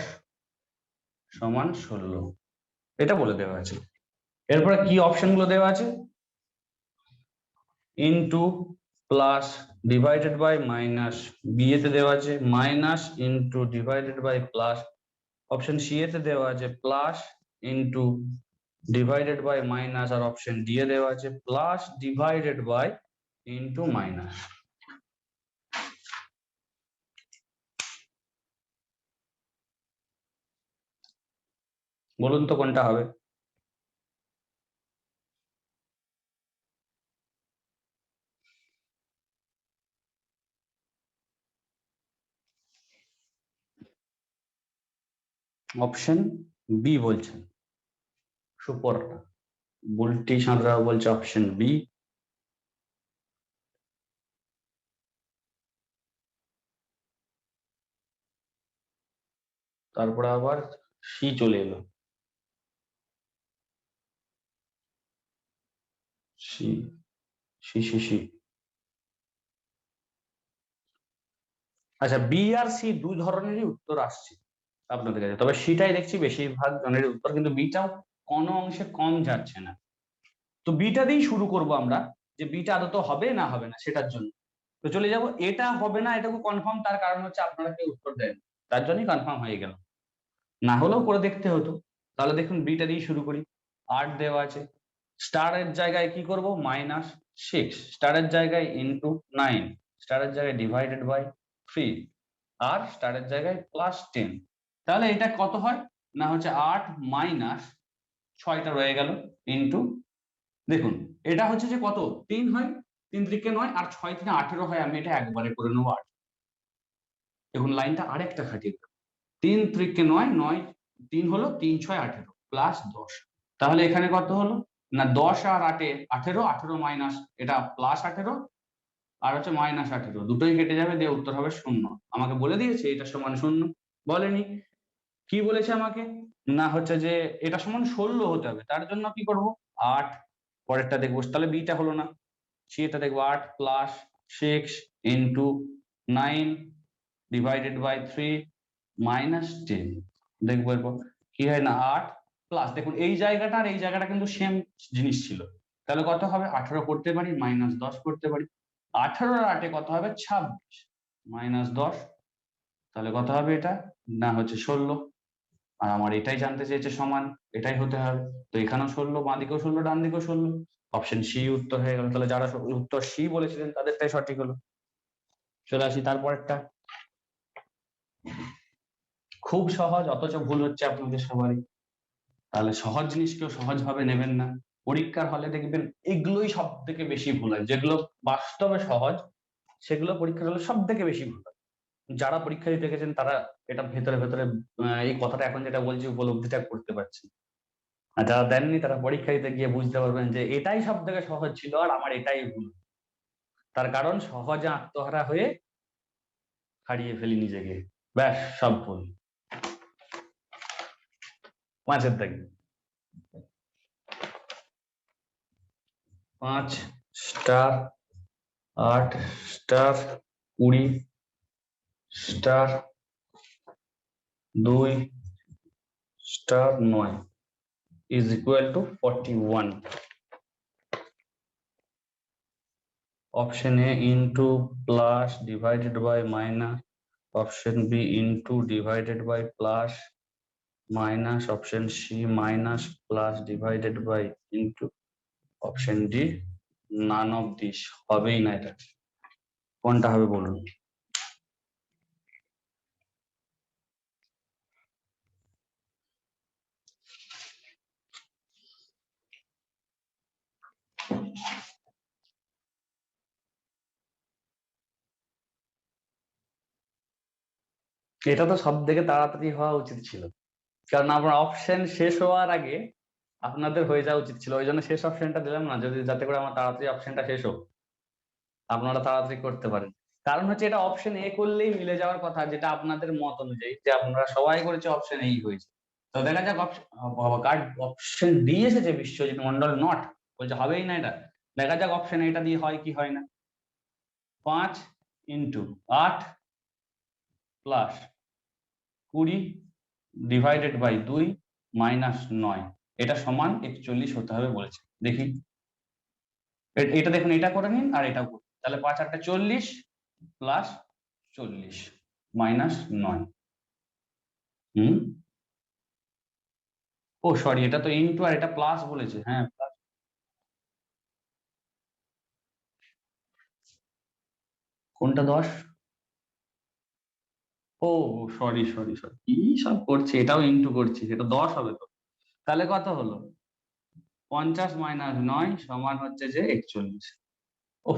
সমান 16, এটা বলে দেওয়া আছে। এরপরে কি অপশন গুলো দেওয়া আছে? Into, plus, divided by, minus. B এতে দেওয়া আছে minus, into, divided by, plus. Option C এতে দেওয়া আছে plus, into, divided by, minus. আর অপশন ডি এ দেওয়া আছে plus, divided by, into, minus. বলুন তো কোনটা হবে? অপশন বি বলছেন সুপর্ণা, বুলটি সাঁতরা বলছে অপশন বি। তারপরে আবার সি চলে এলো, সি সি সি সি। আচ্ছা, বি আর সি দুই ধরনেরই উত্তর আসছে আপনাদের কাছে, তবে সিটাই দেখছি বেশিরভাগ জনের উত্তর, কিন্তু বিটাও কোনো অংশে কম যাচ্ছে না। তো বিটা দিয়েই শুরু করব আমরা, যে বিটা আদত হবে না হবে না সেটার জন্য। তো চলে যাব, এটা হবে না এটাকে কনফার্ম, তার কারণ হচ্ছে আপনারা কেউ উত্তর দেন, তার জন্যই কনফার্ম হয়ে গেল, না হলেও করে দেখতে হতো। তাহলে দেখুন বিটা দিয়ে শুরু করি। 8 দেওয়া আছে, স্টারের জায়গায় কি করব? -6, স্টারের জায়গায় ইনটু 9, স্টারের জায়গায় ডিভাইডেড বাই 3, আর স্টারের জায়গায় +10। তাহলে এটা কত হয়? না হচ্ছে 8 মাইনাস 6টা রয়ে গেল ইনটু, দেখুন এটা হচ্ছে যে কত 3 হয়, 3 3 9 আর 6 থেকে 18 হয়, আমি এটা একবারে করে নেবো 8। দেখুন লাইনটা আরেকটা খাটিয়ে দেব, 3 3 9 9, 3 হলো 3 6 18 প্লাস 10। তাহলে এখানে কত হলো? না 10 আর 8 এ 18, 18 মাইনাস এটা প্লাস 18 আর হচ্ছে মাইনাস 18, দুটোই কেটে যাবে, দিয়ে উত্তর হবে 0। আমাকে বলে দিয়েছে এটা সমান 0, বলেনি। কি বলেছে আমাকে? না হচ্ছে যে এটা সমান 16 হতে হবে, তার জন্য কি করব? 8, পরেরটা দেখবো, তাহলে বিটা হলো না, সেটা দেখবো 8 plus 6 into 9 divided by 3 minus 10। দেখবো এরপর কি হয়, না 8 প্লাস, দেখুন এই জায়গাটা আর এই জায়গাটা কিন্তু সেম জিনিস ছিল, তাহলে কত হবে? 18 করতে পারি, মাইনাস 10 করতে পারি, 18 আর 8 কত হবে? 26 মাইনাস 10, তাহলে কত হবে এটা? না হচ্ছে 16। আর আমার এটাই জানতে চেয়েছে সমান, এটাই হতে হবে, তো এখানেও 16, বাঁ দিকেও 16, ডান দিকেও 16, অপশন সি উত্তর হয়ে গেল। তাহলে যারা উত্তর সি বলেছিলেন তাদেরটাই সঠিক হলো। চলে আসি তারপরেরটা, খুব সহজ অথচ ভুল হচ্ছে আপনাদের সবারই। তাহলে সহজ জিনিস কেউ সহজ ভাবে নেবেন না, পরীক্ষার হলে দেখবেন এগুলোই সব থেকে বেশি ভুল হয়, যেগুলো বাস্তবে সহজ সেগুলো পরীক্ষার হলে সব থেকে বেশি ভুল হয়। যারা পরীক্ষা দিতে গেছেন তারা এটা ভেতরে ভেতরে এই কথাটা এখন যেটা বলছি উপলব্ধিটা করতে পারছি, আর যারা দেননি তারা পরীক্ষা দিতে গিয়ে বুঝতে পারবেন যে এটাই সব থেকে সহজ ছিল আর আমার এটাই ভুল। তার কারণ সহজে আত্মহারা হয়ে হারিয়ে ফেলি নিজেকে, ব্যাস সব ভুল। 5-এর দাগে 5 star 8 star 20 star 2 star 9 is equal to 41। Option A into plus divided by minus, option B into divided by plus minus, option C minus plus divided by into, option D none of this হবেই না। এটা কোনটা হবে বলুন? এটা তো সব থেকে তাড়াতাড়ি হওয়া উচিত ছিল, কারণ আমার অপশন শেষ হওয়ার আগে আপনাদের হয়ে যাওয়া উচিত ছিল, ওই জন্য শেষ অপশনটা দিলাম না, যদি যাতে করে আমার তাড়াতাড়ি অপশনটা শেষ হোক, আপনারা তাড়াতাড়ি করতে পারেন। কারণ হচ্ছে এটা অপশন এ করলেই মিলে যাওয়ার কথা, যেটা আপনাদের মত অনুযায়ী, যে আপনারা সবাই করেছে অপশন এই হয়েছে। তো দেখা যাক অপশন ডি এসেছে বিশ্বজিৎ মন্ডল নট, বলছে হবেই না এটা। দেখা যাক অপশন এটা দিয়ে হয় কি হয় না। 5 into 8 plus 20 divided by 2 minus 9, এটা সমান 41 হতে হবে বলেছে। দেখি এটা দেখুন, এটা করে নিন আর এটাও করুন, তাহলে 5 8 40 প্লাস 40 মাইনাস 9। ও সরি, এটা তো ইনটু আর এটা প্লাস বলেছে, হ্যাঁ প্লাস। কোনটা 10? ও সরি সরি সরি, কি সব করছে, এটাও ইনটু করছি, এটা 10 হবে তো। তাহলে কত হলো? 50 মাইনাস 9 সমান হচ্ছে যে 41। ও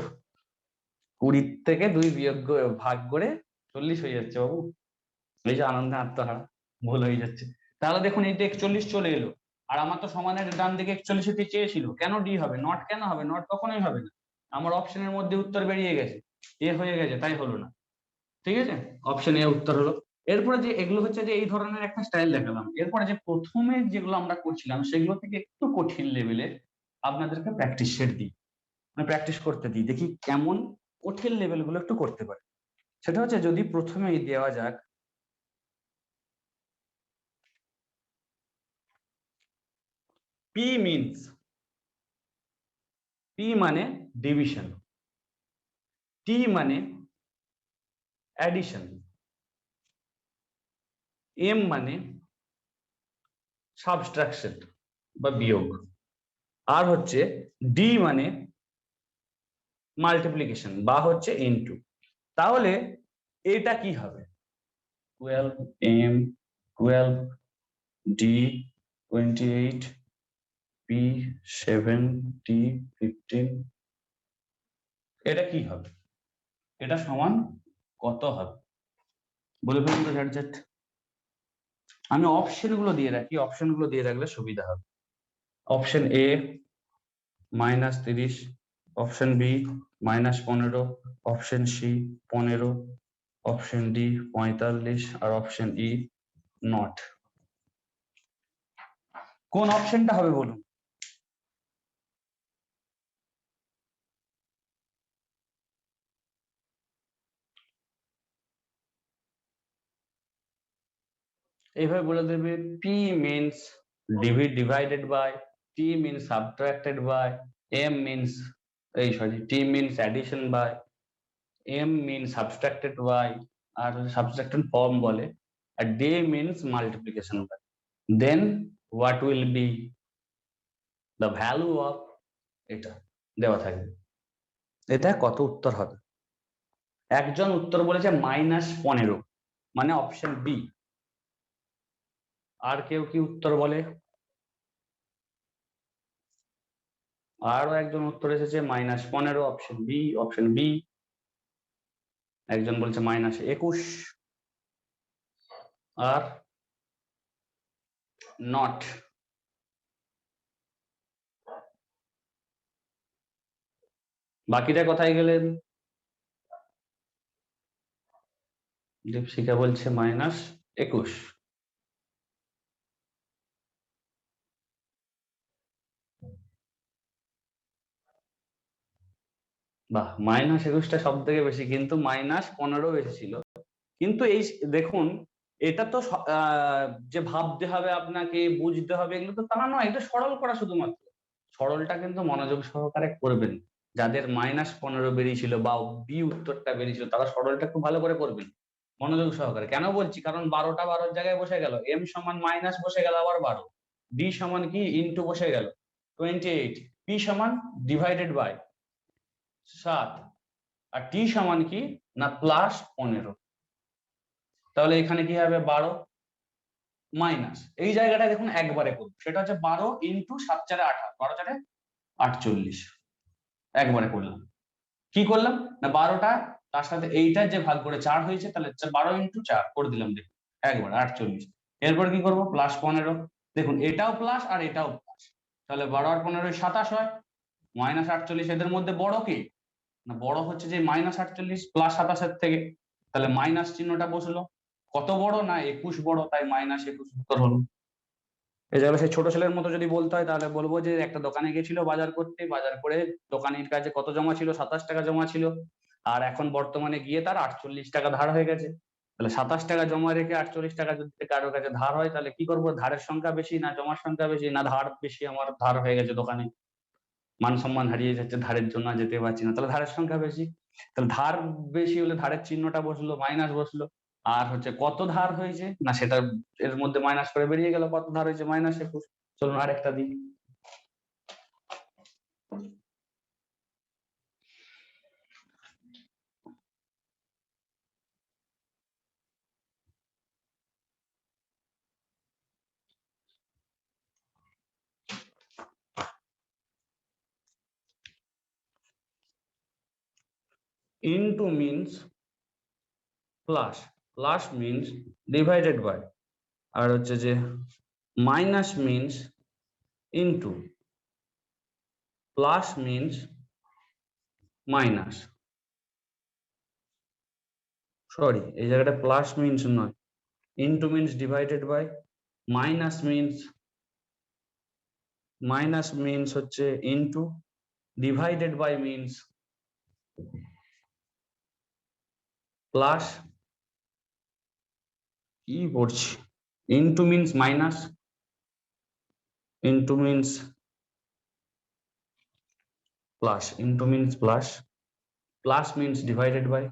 20 থেকে 2 বিয়োগ ভাগ করে 40 হয়ে যাচ্ছে বাবু। এই যে আনন্দে আত্মহারা, ভুল হয়ে যাচ্ছে। তাহলে দেখুন এইটা 41 চলে এলো, আর আমার তো সমানের ডান দিকে 41 হতে চেয়েছিল, কেন ডি হবে? নট কেন হবে? নট কখনোই হবে না, আমার অপশনের মধ্যে উত্তর বেরিয়ে গেছে, এ হয়ে গেছে, তাই হলো না। ঠিক আছে, অপশন এ উত্তর হলো। এরপরে যে এগুলো হচ্ছে যে এই ধরনের একটা স্টাইল দেখালাম, এরপরে যে প্রথমে যেগুলো আমরা করছিলাম সেগুলো থেকে একটু কঠিন লেভেলের আপনাদেরকে প্র্যাকটিস সেট দিই, মানে প্র্যাকটিস করতে দিই, দেখি কেমন কঠিন লেভেল গুলো একটু করতে পারে। সেটা হচ্ছে যদি প্রথমেই দেওয়া যাক পি মিনস, পি মানে ডিভিশন, টি মানে অ্যাডিশন, এম মানে সাবট্রাকশন বা বিয়োগ, আর হচ্ছে ডি মানে মাল্টিপ্লিকেশন বা হচ্ছে ইনটু। তাহলে এটা কি হবে? 12 এম, 12 ডি, 28 পি, 7 টি, 15, এটা কি হবে? এটা সমান কত হবে বলে ফেলুন তো ঝটঝট। আমি অপশন গুলো দিয়ে রাখি, অপশন গুলো দিয়ে রাখলে সুবিধা হবে। Option A -30, option B -15, option C 15, option D 45, আর অপশন ই নট। কোন অপশনটা হবে বলুন? এইভাবে বলে দেবে P means divided by, T means subtracted by, M means এই sorry T means addition by, M means subtracted by, আর সাবট্রাক্টেড ফর্ম বলে, আর D means multiplication by, then what will be the value of, এটা দেওয়া থাকবে। এটা কত উত্তর হবে? একজন উত্তর বলেছে -15, মানে অপশন বি। আর কেউ কি উত্তর বলে? আরো একজন উত্তর এসেছে -15, অপশন বি, অপশন বি। একজন বলছে -21, আর নট। বাকিটা কোথায় গেলেন? দীপশিকা বলছে -21। বাহ, -21টা সব থেকে বেশি, কিন্তু -15 বেশি ছিল। কিন্তু এই দেখুন, এটা তো যে ভাবতে হবে আপনাকে, বুঝতে হবে, এগুলো তো তা নয়, এটা সরল করা শুধুমাত্র। সরলটা কিন্তু মনোযোগ সহকারে করবেন। যাদের -15 বেরিয়েছিল বা বি উত্তরটা বেরিয়েছিল, তারা সরলটা খুব ভালো করে করবেন মনোযোগ সহকারে। কেন বলছি? কারণ 12টা 12-র জায়গায় বসে গেল, এম সমান মাইনাস বসে গেল আবার 12, ডি সমান কি ইনটু বসে গেল 28, পি সমান ডিভাইডেড বাই 7, আর টি সমান কি না +15। তাহলে এখানে কি হবে? 12 মাইনাস, এই জায়গাটা দেখুন একবারে করুন, সেটা হচ্ছে 12 ইন্টু 7 4 18, 12 4 48, একবারে করলাম। কি করলাম না 12টা তার সাথে এইটা যে ভাগ করে 4 হয়েছে, তাহলে 12 ইন্টু 4 করে দিলাম, দেখুন একবার 48। এরপর কি করবো, +15, দেখুন এটাও প্লাস আর এটাও প্লাস, তাহলে 12 আর 15 27 হয়, -48। এদের মধ্যে বড় কি না, বড় হচ্ছে যে -48 +27 থেকে, তাহলে মাইনাস চিহ্নটা বসলো। কত বড় না 21 বড়, তাই -21 উত্তর হলো। এই জায়গায় সেই ছোট ছেলের মতো যদি বলতে হয় তাহলে বলবো যে একটা দোকানে গেছিল বাজার করতে, বাজার করে দোকানির কাছে কত জমা ছিল, 27 টাকা জমা ছিল, আর এখন বর্তমানে গিয়ে তার 48 টাকা ধার হয়ে গেছে। তাহলে 27 টাকা জমা রেখে 48 টাকা যদি কারোর কাছে ধার হয়, তাহলে কি করবো, ধারের সংখ্যা বেশি না জমার সংখ্যা বেশি, না ধার বেশি, আমার ধার হয়ে গেছে দোকানে, মান সম্মান হারিয়ে যাচ্ছে, ধারের জন্য যেতে পারছি না, তাহলে ধারের সংখ্যা বেশি। তাহলে ধার বেশি হলে ধারের চিহ্নটা বসলো, মাইনাস বসলো। আর হচ্ছে কত ধার হয়েছে না, সেটা এর মধ্যে মাইনাস করে বেরিয়ে গেল, কত ধার হয়েছে, -21। চলুন আরেকটা দিই। Into means plus, plus means divided by, আর হচ্ছে যে minus means into, plus means minus, sorry এই জায়গাটা প্লাস মিনস নয়, into means divided by, minus means, minus means হচ্ছে into, divided by means plus, কি পড়ছি, into means minus, into means plus, into means plus, plus means divided by,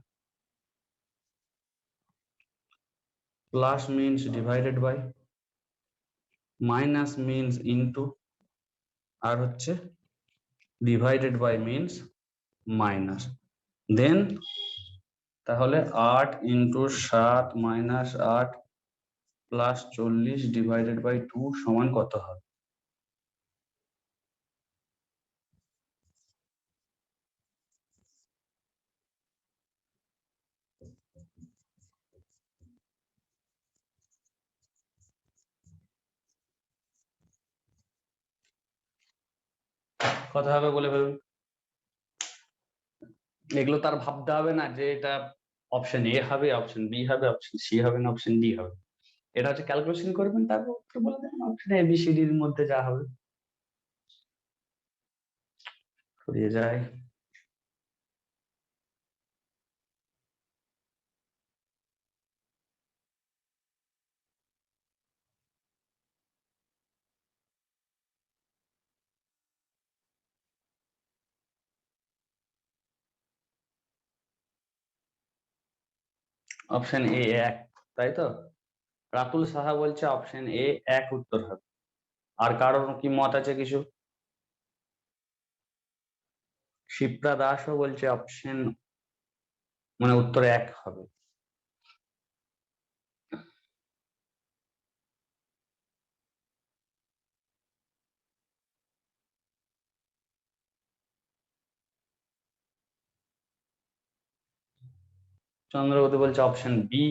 plus means divided by, minus means into, আর হচ্ছে divided by means minus. Then তাহলে 8 into 7 minus 8 plus 40 divided by 2 সমান কত হবে? কত হবে বলে ফেলুন। এগুলো তার ভাবতে হবে না যে এটা অপশন এ হবে, অপশন বি হবে, অপশন সি হবে না অপশন ডি হবে। এটা হচ্ছে ক্যালকুলেশন করবেন, তারপর উত্তর বলে দেবেন, option A B C D এর মধ্যে যা হবে। সরিয়ে যায়। অপশন এ 1, তাই তো? রাতুল সাহা বলছে অপশন এ 1 উত্তর হবে। আর কারোর কি মত আছে কিছু? শিপ্রা দাসও বলছে অপশন মানে উত্তর 1 হবে। চন্দ্রবতী বলছে অপশন বি।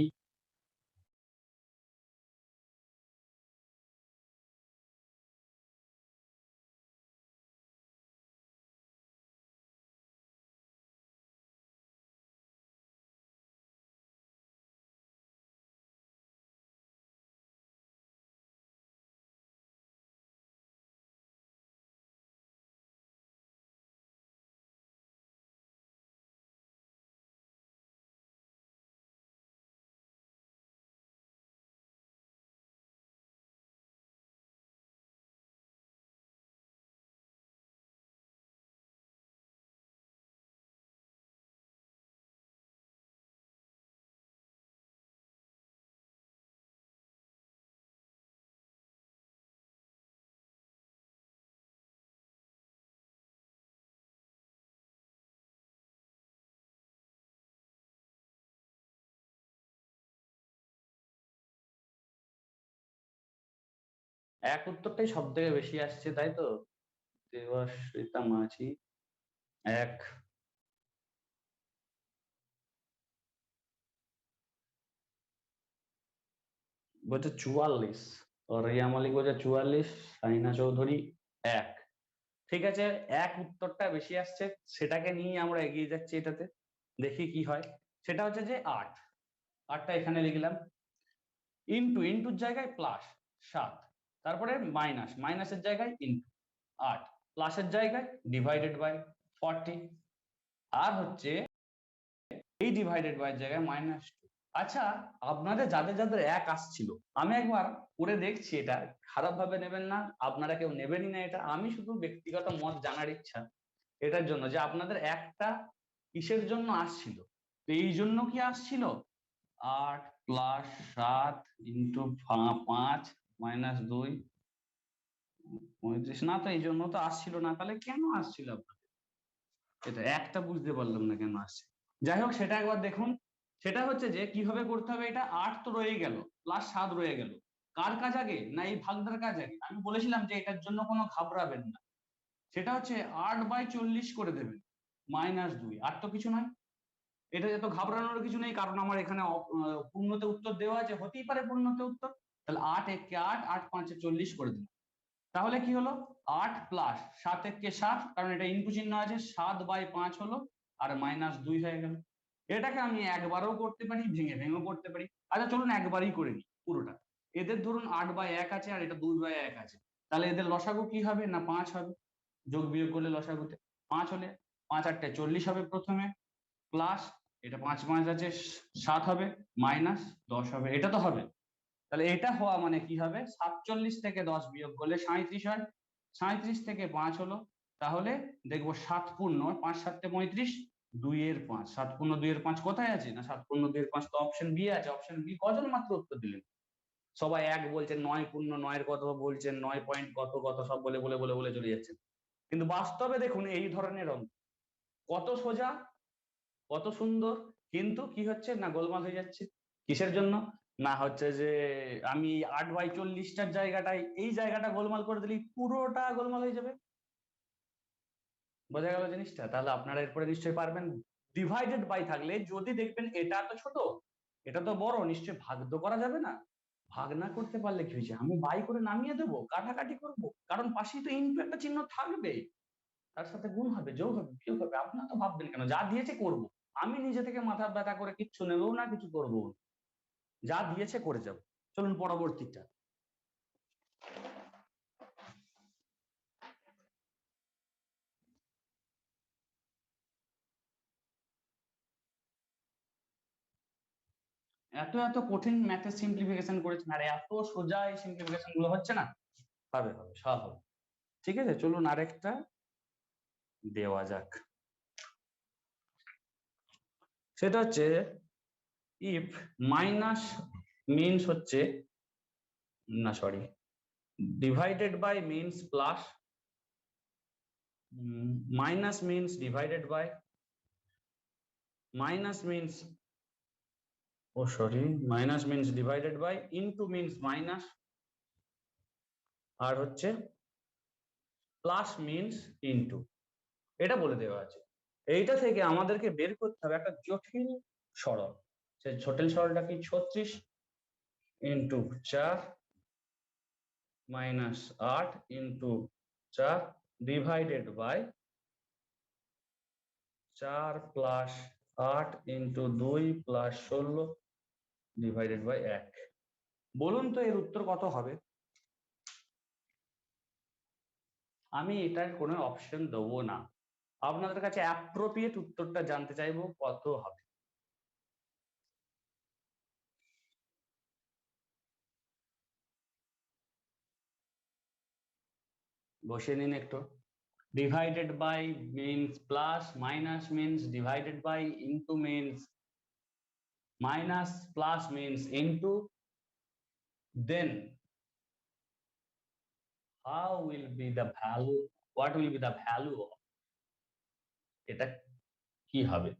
এক উত্তরটাই সব থেকে বেশি আসছে, তাই তো? দেবাশ্রিতা মাঝি 1। বলছে 44, রিয়া মালিক বলছে 44, সাইনা চৌধুরী 1। ঠিক আছে, এক উত্তরটা বেশি আসছে, সেটাকে নিয়ে আমরা এগিয়ে যাচ্ছি। এটাতে দেখি কি হয়। সেটা হচ্ছে যে 8, 8টা এখানে লিখলাম, ইন্টু, ইন্টুর জায়গায় প্লাস 7, তারপরে মাইনাস, মাইনাসের জায়গায় ইন্টু 8, প্লাসের জায়গায় ডিভাইডেড বাই 40, আর হচ্ছে এই ডিভাইডেড বাই জায়গায় -2। আচ্ছা, আপনাদের যাদের যাদের এক আসছিল, আমি একবার করে দেখছি, এটা খারাপ ভাবে নেবেন না, আপনারা কেউ নেবেনই না এটা, আমি শুধু ব্যক্তিগত মত জানার ইচ্ছা এটার জন্য, যে আপনাদের একটা কিসের জন্য আসছিল। তো এই জন্য কি আসছিল 8 প্লাস 7 ইন্টু 5 -2 35, না তো এই জন্য তো আসছিল না, তাহলে কেন আসছিল আপনাদের? এটা একটা বুঝতে পারলাম না কেন আসছে। যাই হোক, সেটা একবার দেখুন। সেটা হচ্ছে যে কিভাবে করতে হবে, এটা 8 তো রয়ে গেল, প্লাস 7 রয়ে গেল, কার কাজ আগে না এই ভাগদার কাজ আগে। আমি বলেছিলাম যে এটার জন্য কোনো ঘাবড়াবেন না, সেটা হচ্ছে 8/40 করে দেবেন, -2, আর তো কিছু নয়। এটা এত ঘাবড়ানোর কিছু নেই, কারণ আমার এখানে পূর্ণতে উত্তর দেওয়া আছে, হতেই পারে পূর্ণতে উত্তর। তাহলে 8 একে 8, 8 5 40 করে দিন। তাহলে কি হলো, 8 প্লাস 7 একে 7, কারণ এটা ইনটু চিহ্ন আছে, 7/5 হলো, আর -2 হয়ে গেল। এটাকে আমি একবারও করতে পারি, ভেঙে ভেঙেও করতে পারি। আচ্ছা চলুন একবারই করে নিই পুরোটা। এদের ধরুন 8/1 আছে, আর এটা 2/1 আছে, তাহলে এদের লসাগু কি হবে না 5 হবে। যোগ বিয়োগ করলে লসাগুতে 5 হলে 5 8 40 হবে প্রথমে, প্লাস এটা 5 5 আছে 7 হবে, -10 হবে, এটা তো হবে। তাহলে এটা হওয়া মানে কি হবে, 47 থেকে 10 বিয়োগ করলে 37 হয়, 37 থেকে 5 হলো, তাহলে দেখবো 7 পূর্ণ 5 7 35, 2 এর 5, 7 পূর্ণ 2 এর 5 কোথায় আছে না 7 পূর্ণ 2 এর 5 তো অপশন বি আছে। অপশন বি কজন মাত্র উত্তর দিলেন, সবাই এক বলছেন, 9 পূর্ণ 9 এর কথা বলছেন, 9 পয়েন্ট কত কত সব বলে বলে বলে বলে চলে যাচ্ছেন। কিন্তু বাস্তবে দেখুন এই ধরনের অঙ্ক কত সোজা, কত সুন্দর, কিন্তু কি হচ্ছে না গোলমাল হয়ে যাচ্ছে। কিসের জন্য না হচ্ছে যে আমি 8/40টার জায়গাটায় এই জায়গাটা গোলমাল করে দিলেই পুরোটা গোলমাল হয়ে যাবে। বোঝা গেল জিনিসটা? তাহলে আপনারা এরপরে নিশ্চয়ই পারবেন। ডিভাইডেড বাই থাকলে যদি দেখবেন এটা তো ছোট, এটা তো বড়, নিশ্চয়ই ভাগ তো করা যাবে না। ভাগ না করতে পারলে কি হয়েছে, আমি বাই করে নামিয়ে দেবো, কাটাকাটি করব, কারণ পাশেই তো ইনটু একটা চিহ্ন থাকবে, তার সাথে গুণ হবে, যোগ হবে, বিয়োগ হবে। আপনারা তো ভাববেন কেন, যা দিয়েছে করব। আমি নিজে থেকে মাথা ব্যথা করে কিচ্ছু নেবো না, কিছু করবো না, যা দিয়েছে করে যাব। চলুন পরবর্তীটা। এত এত কঠিন ম্যাথের সিম্পলিফিকেশন করেছেন, আর এত সোজা এই সিম্পলিফিকেশন গুলো হচ্ছে না। হবে হবে, সব হবে। ঠিক আছে, চলুন আরেকটা দেওয়া যাক। সেটা হচ্ছে ইফ মাইনাস মিনস হচ্ছে, না sorry, divided by means plus, minus means divided by, minus means, oh sorry, minus means divided by, into means minus, আর হচ্ছে প্লাস মিনস ইনটু, এটা বলে দেওয়া আছে। এইটা থেকে আমাদেরকে বের করতে হবে একটা জটিল সরল। সেই জটিল সরলটা কি, 36 into 4 minus 8 into 4 divided by 4 plus 8 into 2 plus 16 divided by 1। বলুন তো এর উত্তর কত হবে? আমি এটার কোনো অপশন দেবো না, আপনাদের কাছে অ্যাপ্রোপ্রিয়েট উত্তরটা জানতে চাইবো কত হবে। বসে নিন একটু। Divided by means plus, minus means divided by, into means minus, plus means into, then how will be the value, what will be the value of, এটা কি হবে?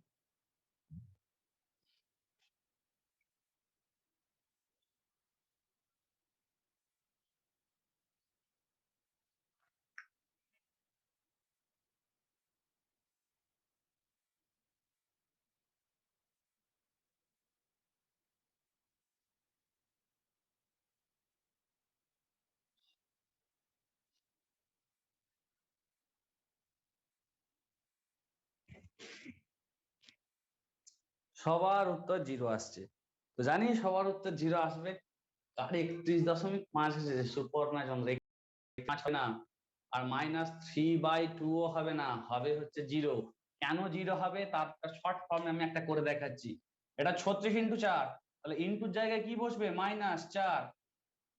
সবার উত্তর 0 আসছে। তো জানি সবার উত্তর 0 আসবে। আর 31.5 এসেছে, সুপর্ণা চন্দ্র। 5 হবে না, আর -3/2 ও হবে না, হবে হচ্ছে 0। কেন 0 হবে তার শর্ট ফর্মে আমি একটা করে দেখাচ্ছি। এটা 36x4, তাহলে ইনটুর জায়গায় কি বসবে? -4।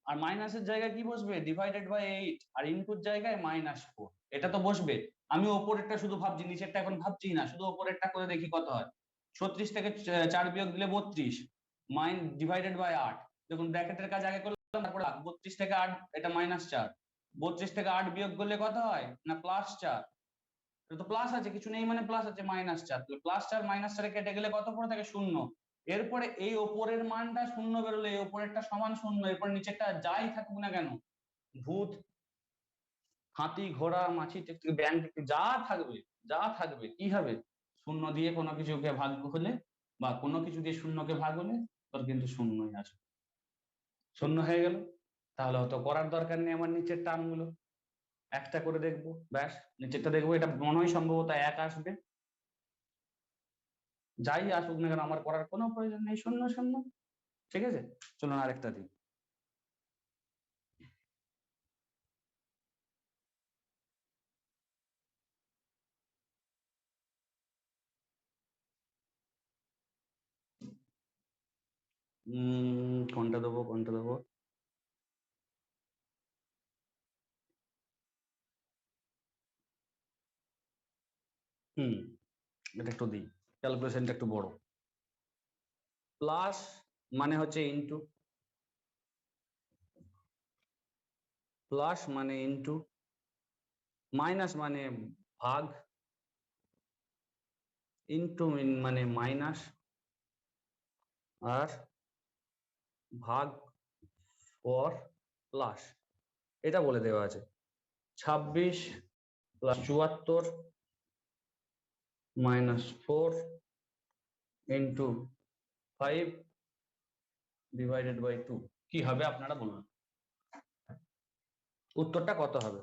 আর মাইনাসের জায়গায় কি বসবে? /8। আর ইনটুর জায়গায় -4। এটা তো বসবে। আমি ওপরেরটা শুধু ভাবছি, নিচেরটা এখন ভাবছি না, শুধু ওপরেরটা করে দেখি কত হয়। 36 থেকে 4 বিয়োগ দিলে 32, /8। দেখুন ব্র্যাকেটের কাজ আগে করলাম, তারপরে 32 থেকে 8, এটা -4। 32 থেকে 8 বিয়োগ করলে কত হয়? না +4। এটা তো প্লাস আছে, কিছু নেই মানে প্লাস আছে, -4। তাহলে +4 -4 কেটে গেলে কত পড়ে থাকে? 0। এরপরে এই ওপরের মানটা 0 বেরোলে এই ওপরেরটা সমান 0, এরপর নিচেরটা যাই থাকুক না কেন, ভূত, হাতি, ঘোড়া, মাছি, টিকটিকি, ব্যাঙ, টিকটিকি, যা থাকবে কি হবে? 0 দিয়ে কোনো কিছুকে ভাগ হলে বা কোনো কিছু দিয়ে শূন্যকে ভাগ হলে তোর কিন্তু 0ই আসবে। 0 হয়ে গেল। তাহলে অত করার দরকার নেই আমার নিচের টার্মগুলো, একটা করে দেখবো, ব্যাস। নিচেরটা দেখবো, এটা মনে হয় সম্ভবত 1 আসবে। যাই আসুক না কেন আমার করার কোনো প্রয়োজন নেই, 0 0। ঠিক আছে, চলুন আরেকটা দিই। কোনটা দেবো? হুম, এটা একটু দিই, ক্যালকুলেশনটা একটু বড়। প্লাস মানে হচ্ছে ইনটু, প্লাস মানে ইনটু, মাইনাস মানে ভাগ, ইনটু মানে মাইনাস, আর ভাগ পর প্লাস, এটা বলে দেওয়া আছে। 26 + 74 -4 ইনটু 5 / 2 কি হবে আপনারা বলুন, উত্তরটা কত হবে?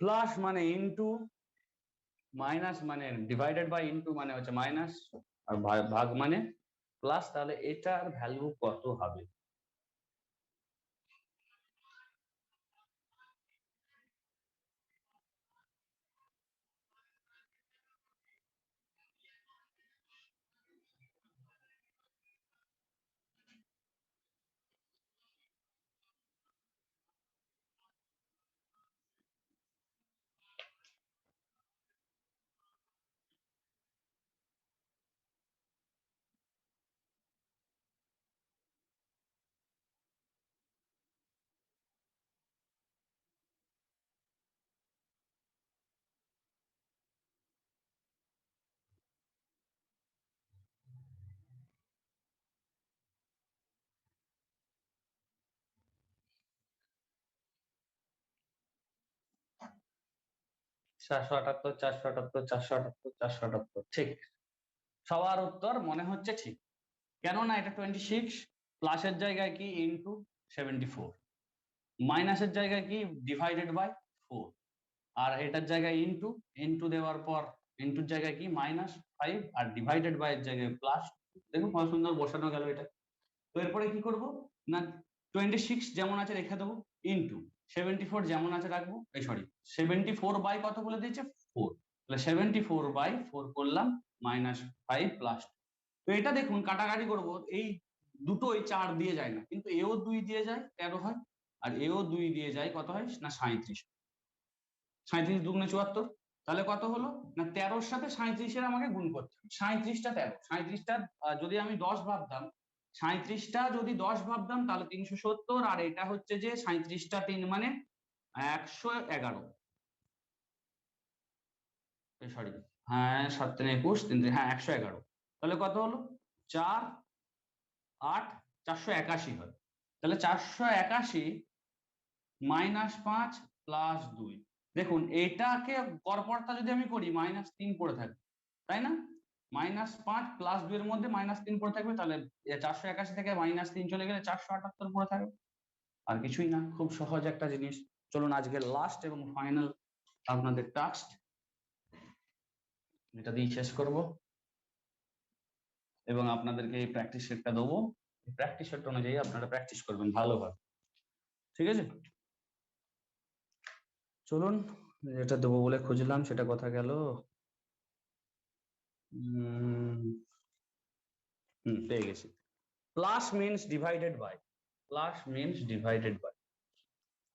প্লাস মানে ইনটু, মাইনাস মানে /ইনটু মানে হচ্ছে মাইনাস, আর ভাগ মানে প্লাস, তাহলে এটার ভ্যালু কত হবে? চারশো আটাত্তর, 478, 478, 478, ঠিক। সবার উত্তর মনে হচ্ছে ঠিক। কেননা এটা 26, প্লাসের জায়গায় কি ইনটু 74, মাইনাসের জায়গায় কি /4, আর এটার জায়গায় ইনটু, ইনটু দেওয়ার পর ইনটুর জায়গায় কি -5, আর /, এর জায়গায় প্লাস। দেখুন কত সুন্দর বসানো গেল এটা। তো এরপরে কি করব না, 26 যেমন আছে রেখে দেবো, ইনটু 74 যেমন আছে রাখবো, এই সরি 74 বাই কত বলে দিয়েছে? 4। তাহলে 74/4 করলাম, -5 প্লাস। তো এটা দেখুন কাটাকাটি করব, এই দুটোই 4 দিয়ে যায় না, কিন্তু এও 2 দিয়ে যায়, 13 হয়। আর এও 2 দিয়ে যায়, কত হয় না 37। 37 দুগুণে 74, তাহলে কত হলো না 13-র সাথে 37-এর আমাকে গুণ করতে হবে। 37টা 13, 37টা যদি আমি 10 ভাবতাম, 37টা যদি 10 ভাবতাম তাহলে 370, আর এটা হচ্ছে যে 37টা 3 মানে 111। সরি, হ্যাঁ 7 3 21, 3 হ্যাঁ 111। তাহলে কত হলো? 4 8 481 হয়। তাহলে 481 -5 + 2। দেখুন এটাকে গড়পড়তা যদি আমি করি -3 পড়ে থাকে, তাই না? -5 +2 এর মধ্যে -3 পড়ে থাকবে, তাহলে 481 থেকে -3 চলে গেলে 478 পড়ে থাকবে। আর কিছুই না, খুব সহজ একটা জিনিস। চলুন আজকের লাস্ট এবং ফাইনাল আপনাদের টাস্ক, এটা দিয়ে শেষ করব এবং আপনাদেরকে এই প্র্যাকটিস সেটটা দেবো। প্র্যাকটিস সেট অনুযায়ী আপনারা প্র্যাকটিস করবেন ভালোভাবে, ঠিক আছে? চলুন, যেটা দেবো বলে খুঁজলাম সেটা কথা গেল। পেয়ে গেছি। Plus means divided by, plus means divided by,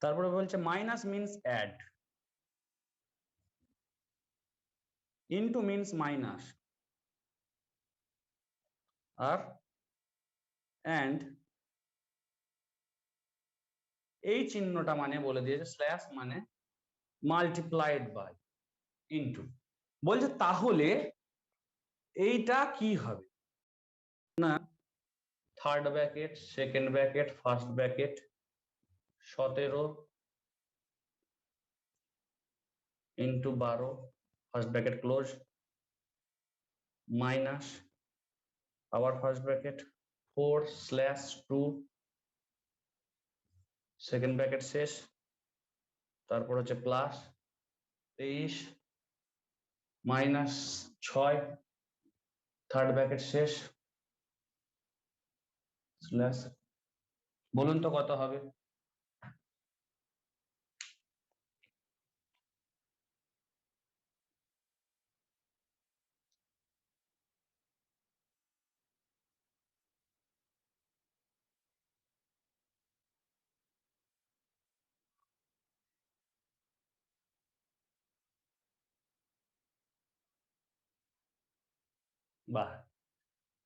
তারপরে বলছে minus means add, into means minus, আর এন্ড এই চিহ্নটা মানে বলে দিয়েছে স্ল্যাশ মানে মাল্টিপ্লাইড বাই, ইনটু। বলছে তাহলে এইটা কি হবে না, third bracket, second bracket, first bracket, 17 into 12 first bracket close, minus আবার ফার্স্ট ব্র্যাকেট 4/2 সেকেন্ড ব্র্যাকেট শেষ, তারপর হচ্ছে প্লাস 23 মাইনাস 6 থার্ড ব্র্যাকেট শেষ, স্ল্যাশ। বলুন তো কত হবে? বাহ,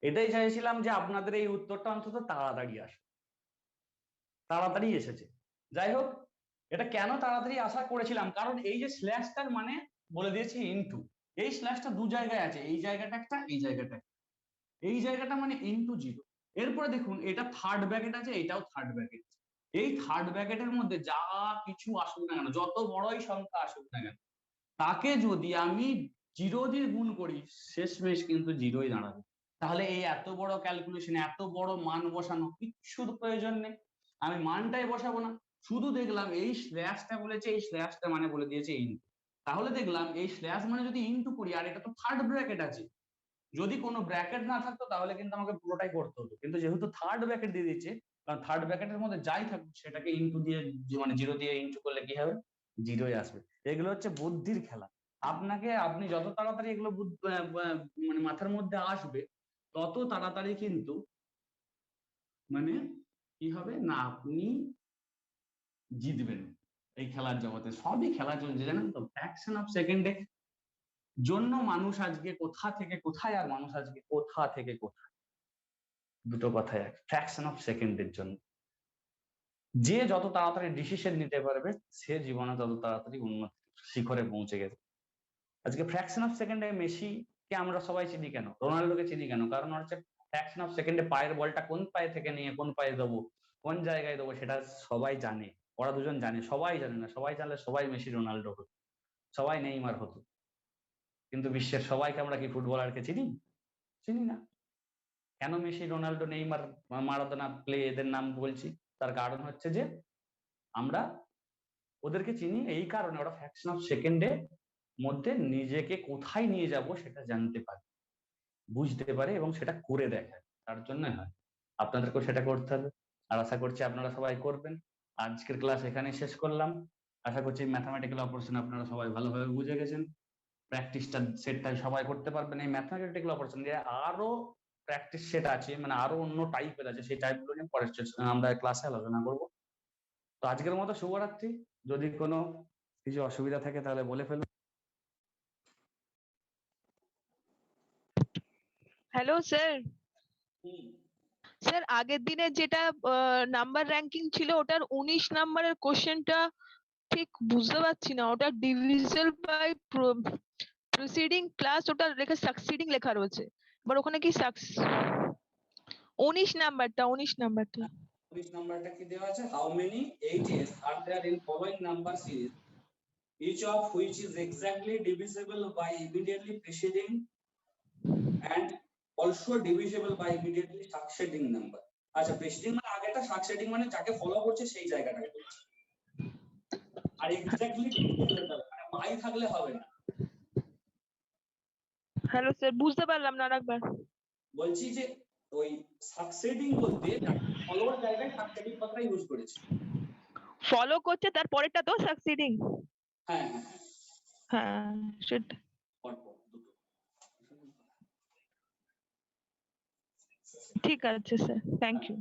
এটাই চাইছিলাম যে আপনাদের এই উত্তরটা অন্তত তাড়াতাড়ি আসে, তাড়াতাড়ি এসেছে। যাই হোক, এটা কেন তাড়াতাড়ি আশা করেছিলাম, কারণ এই যে স্ল্যাশটার মানে বলে দিয়েছি ইনটু, এই স্ল্যাশটা দু জায়গায় আছে, এই জায়গাটা একটা, এই জায়গাটা একটা। এই জায়গাটা মানে ইনটু 0। এরপরে দেখুন এটা থার্ড ব্র্যাকেট আছে, এটাও থার্ড ব্র্যাকেট। এই থার্ড ব্র্যাকেটের মধ্যে যা কিছু আসুক না কেন, যত বড়ই সংখ্যা আসুক না কেন, তাকে যদি আমি 0 দিয়ে গুণ করি শেষমেশ কিন্তু 0ই দাঁড়াবে। তাহলে এই এত বড় ক্যালকুলেশন, এত বড় মান বসানো কিচ্ছুর প্রয়োজন নেই, আমি মানটাই বসাবো না। শুধু দেখলাম এই স্ল্যাশটা বলেছে, এই স্ল্যাশটা মানে বলে দিয়েছে ইনটু। তাহলে দেখলাম এই স্ল্যাশ মানে যদি ইনটু করি, আর এটা তো থার্ড ব্র্যাকেট আছে, যদি কোনো ব্র্যাকেট না থাকতো তাহলে কিন্তু আমাকে পুরোটাই করতে হতো, কিন্তু যেহেতু থার্ড ব্র্যাকেট দিয়ে দিচ্ছে, কারণ থার্ড ব্র্যাকেটের মধ্যে যাই থাকুক সেটাকে ইনটু দিয়ে, মানে 0 দিয়ে ইনটু করলে কি হবে, 0ই আসবে। এগুলো হচ্ছে বুদ্ধির খেলা। আপনি যত তাড়াতাড়ি এগুলো মানে মাথার মধ্যে আসবে, তত তাড়াতাড়ি কিন্তু মানে কি হবে না, আপনি জিতবেন এই খেলার জগতে। সবই খেলা চলছে জানেন তো, ফ্র্যাকশন অফ সেকেন্ডে জন্য মানুষ আজকে কোথা থেকে কোথায়, আর মানুষ আজকে কোথা থেকে কোথায়, দুটো কথায় এক, ফ্র্যাকশন অফ সেকেন্ডের জন্য। যে যত তাড়াতাড়ি ডিসিশন নিতে পারবে সে জীবনে তত তাড়াতাড়ি উন্নত শিখরে পৌঁছে গেছে। আজকে ফ্র্যাকশন অফ সেকেন্ডে মেসিকে আমরা সবাই চিনি কেন, রোনাল্ডোকে চিনি কেন, কারণ হচ্ছে ফ্র্যাকশন অফ সেকেন্ডে পায়ের বলটা কোন পায়ে থেকে নিয়ে কোন পায়ে দেবো, কোন জায়গায় দেবো সেটা সবাই জানে। ওরা দুজন জানে, সবাই জানে না, সবাই জানলে সবাই মেসি রোনাল্ডো হতো, সবাই নেইমার হতো। কিন্তু বিশ্বের সবাইকে আমরা কি ফুটবলারকে চিনি? চিনি না। কেন Messi, Ronaldo, Neymar, Maradona, play এদের নাম বলছি? তার কারণ হচ্ছে যে আমরা ওদেরকে চিনি এই কারণে, ওরা ফ্র্যাকশন অফ সেকেন্ডে মধ্যে নিজেকে কোথায় নিয়ে যাব সেটা জানতে পারে, বুঝতে পারে এবং সেটা করে দেখায়। তার জন্য হয়, আপনাদেরকেও সেটা করতে হবে। আর আশা করছি আপনারা সবাই করবেন। আজকের ক্লাস এখানে শেষ করলাম। আশা করছি ম্যাথামেটিক্যাল অপারেশন আপনারা সবাই ভালোভাবে বুঝে গেছেন। প্র্যাকটিসটা সেটটাই সবাই করতে পারবেন। এই ম্যাথমেটিক্যাল অপারেশন দিয়ে আরো প্র্যাকটিস সেট আছে, মানে আরো অন্য টাইপের আছে, সেই টাইপগুলো নিয়ে পরের আমরা ক্লাসে আলোচনা করব। তো আজকের মতো শুভরাত্রি। যদি কোনো কিছু অসুবিধা থাকে তাহলে বলে ফেলুন। Hello sir. স্যার আগের দিনের যেটা নাম্বার র্যাঙ্কিং ছিল ওটার 19 নাম্বারের কোশ্চেনটা ঠিক বুঝতে পারছি না, ওটা ডিভিজিবল বাই প্রসিডিং প্লাস ওটা লেখা সাকসিডিং লেখা রয়েছে, এবার ওখানে কি 19 নাম্বারটা 19 নাম্বারটা কি দেওয়া আছে, how many 8s are there in following number series each of which is exactly divisible by immediately preceding and also divisible by immediately succeeding number. আচ্ছা preceding মানে আগেটা, succeeding মানে যাকে ফলো করছে সেই জায়গাটাকে বলছে। আর এক্স্যাক্টলি মানে বাই থাকলে হবে না। হ্যালো স্যার, বুঝতে পারলাম না, আরেকবার বলছি যে ওই সাকসিডিং বলতে ফলোর জায়গায় সাকসিডিং কথাটা ইউজ করেছি। ফলো করছে তার পরেরটা তো সাকসিডিং। হ্যাঁ হ্যাঁ হ্যাঁ সেটা পরপর দুটো। ঠিক আছে স্যার, থ্যাংক ইউ।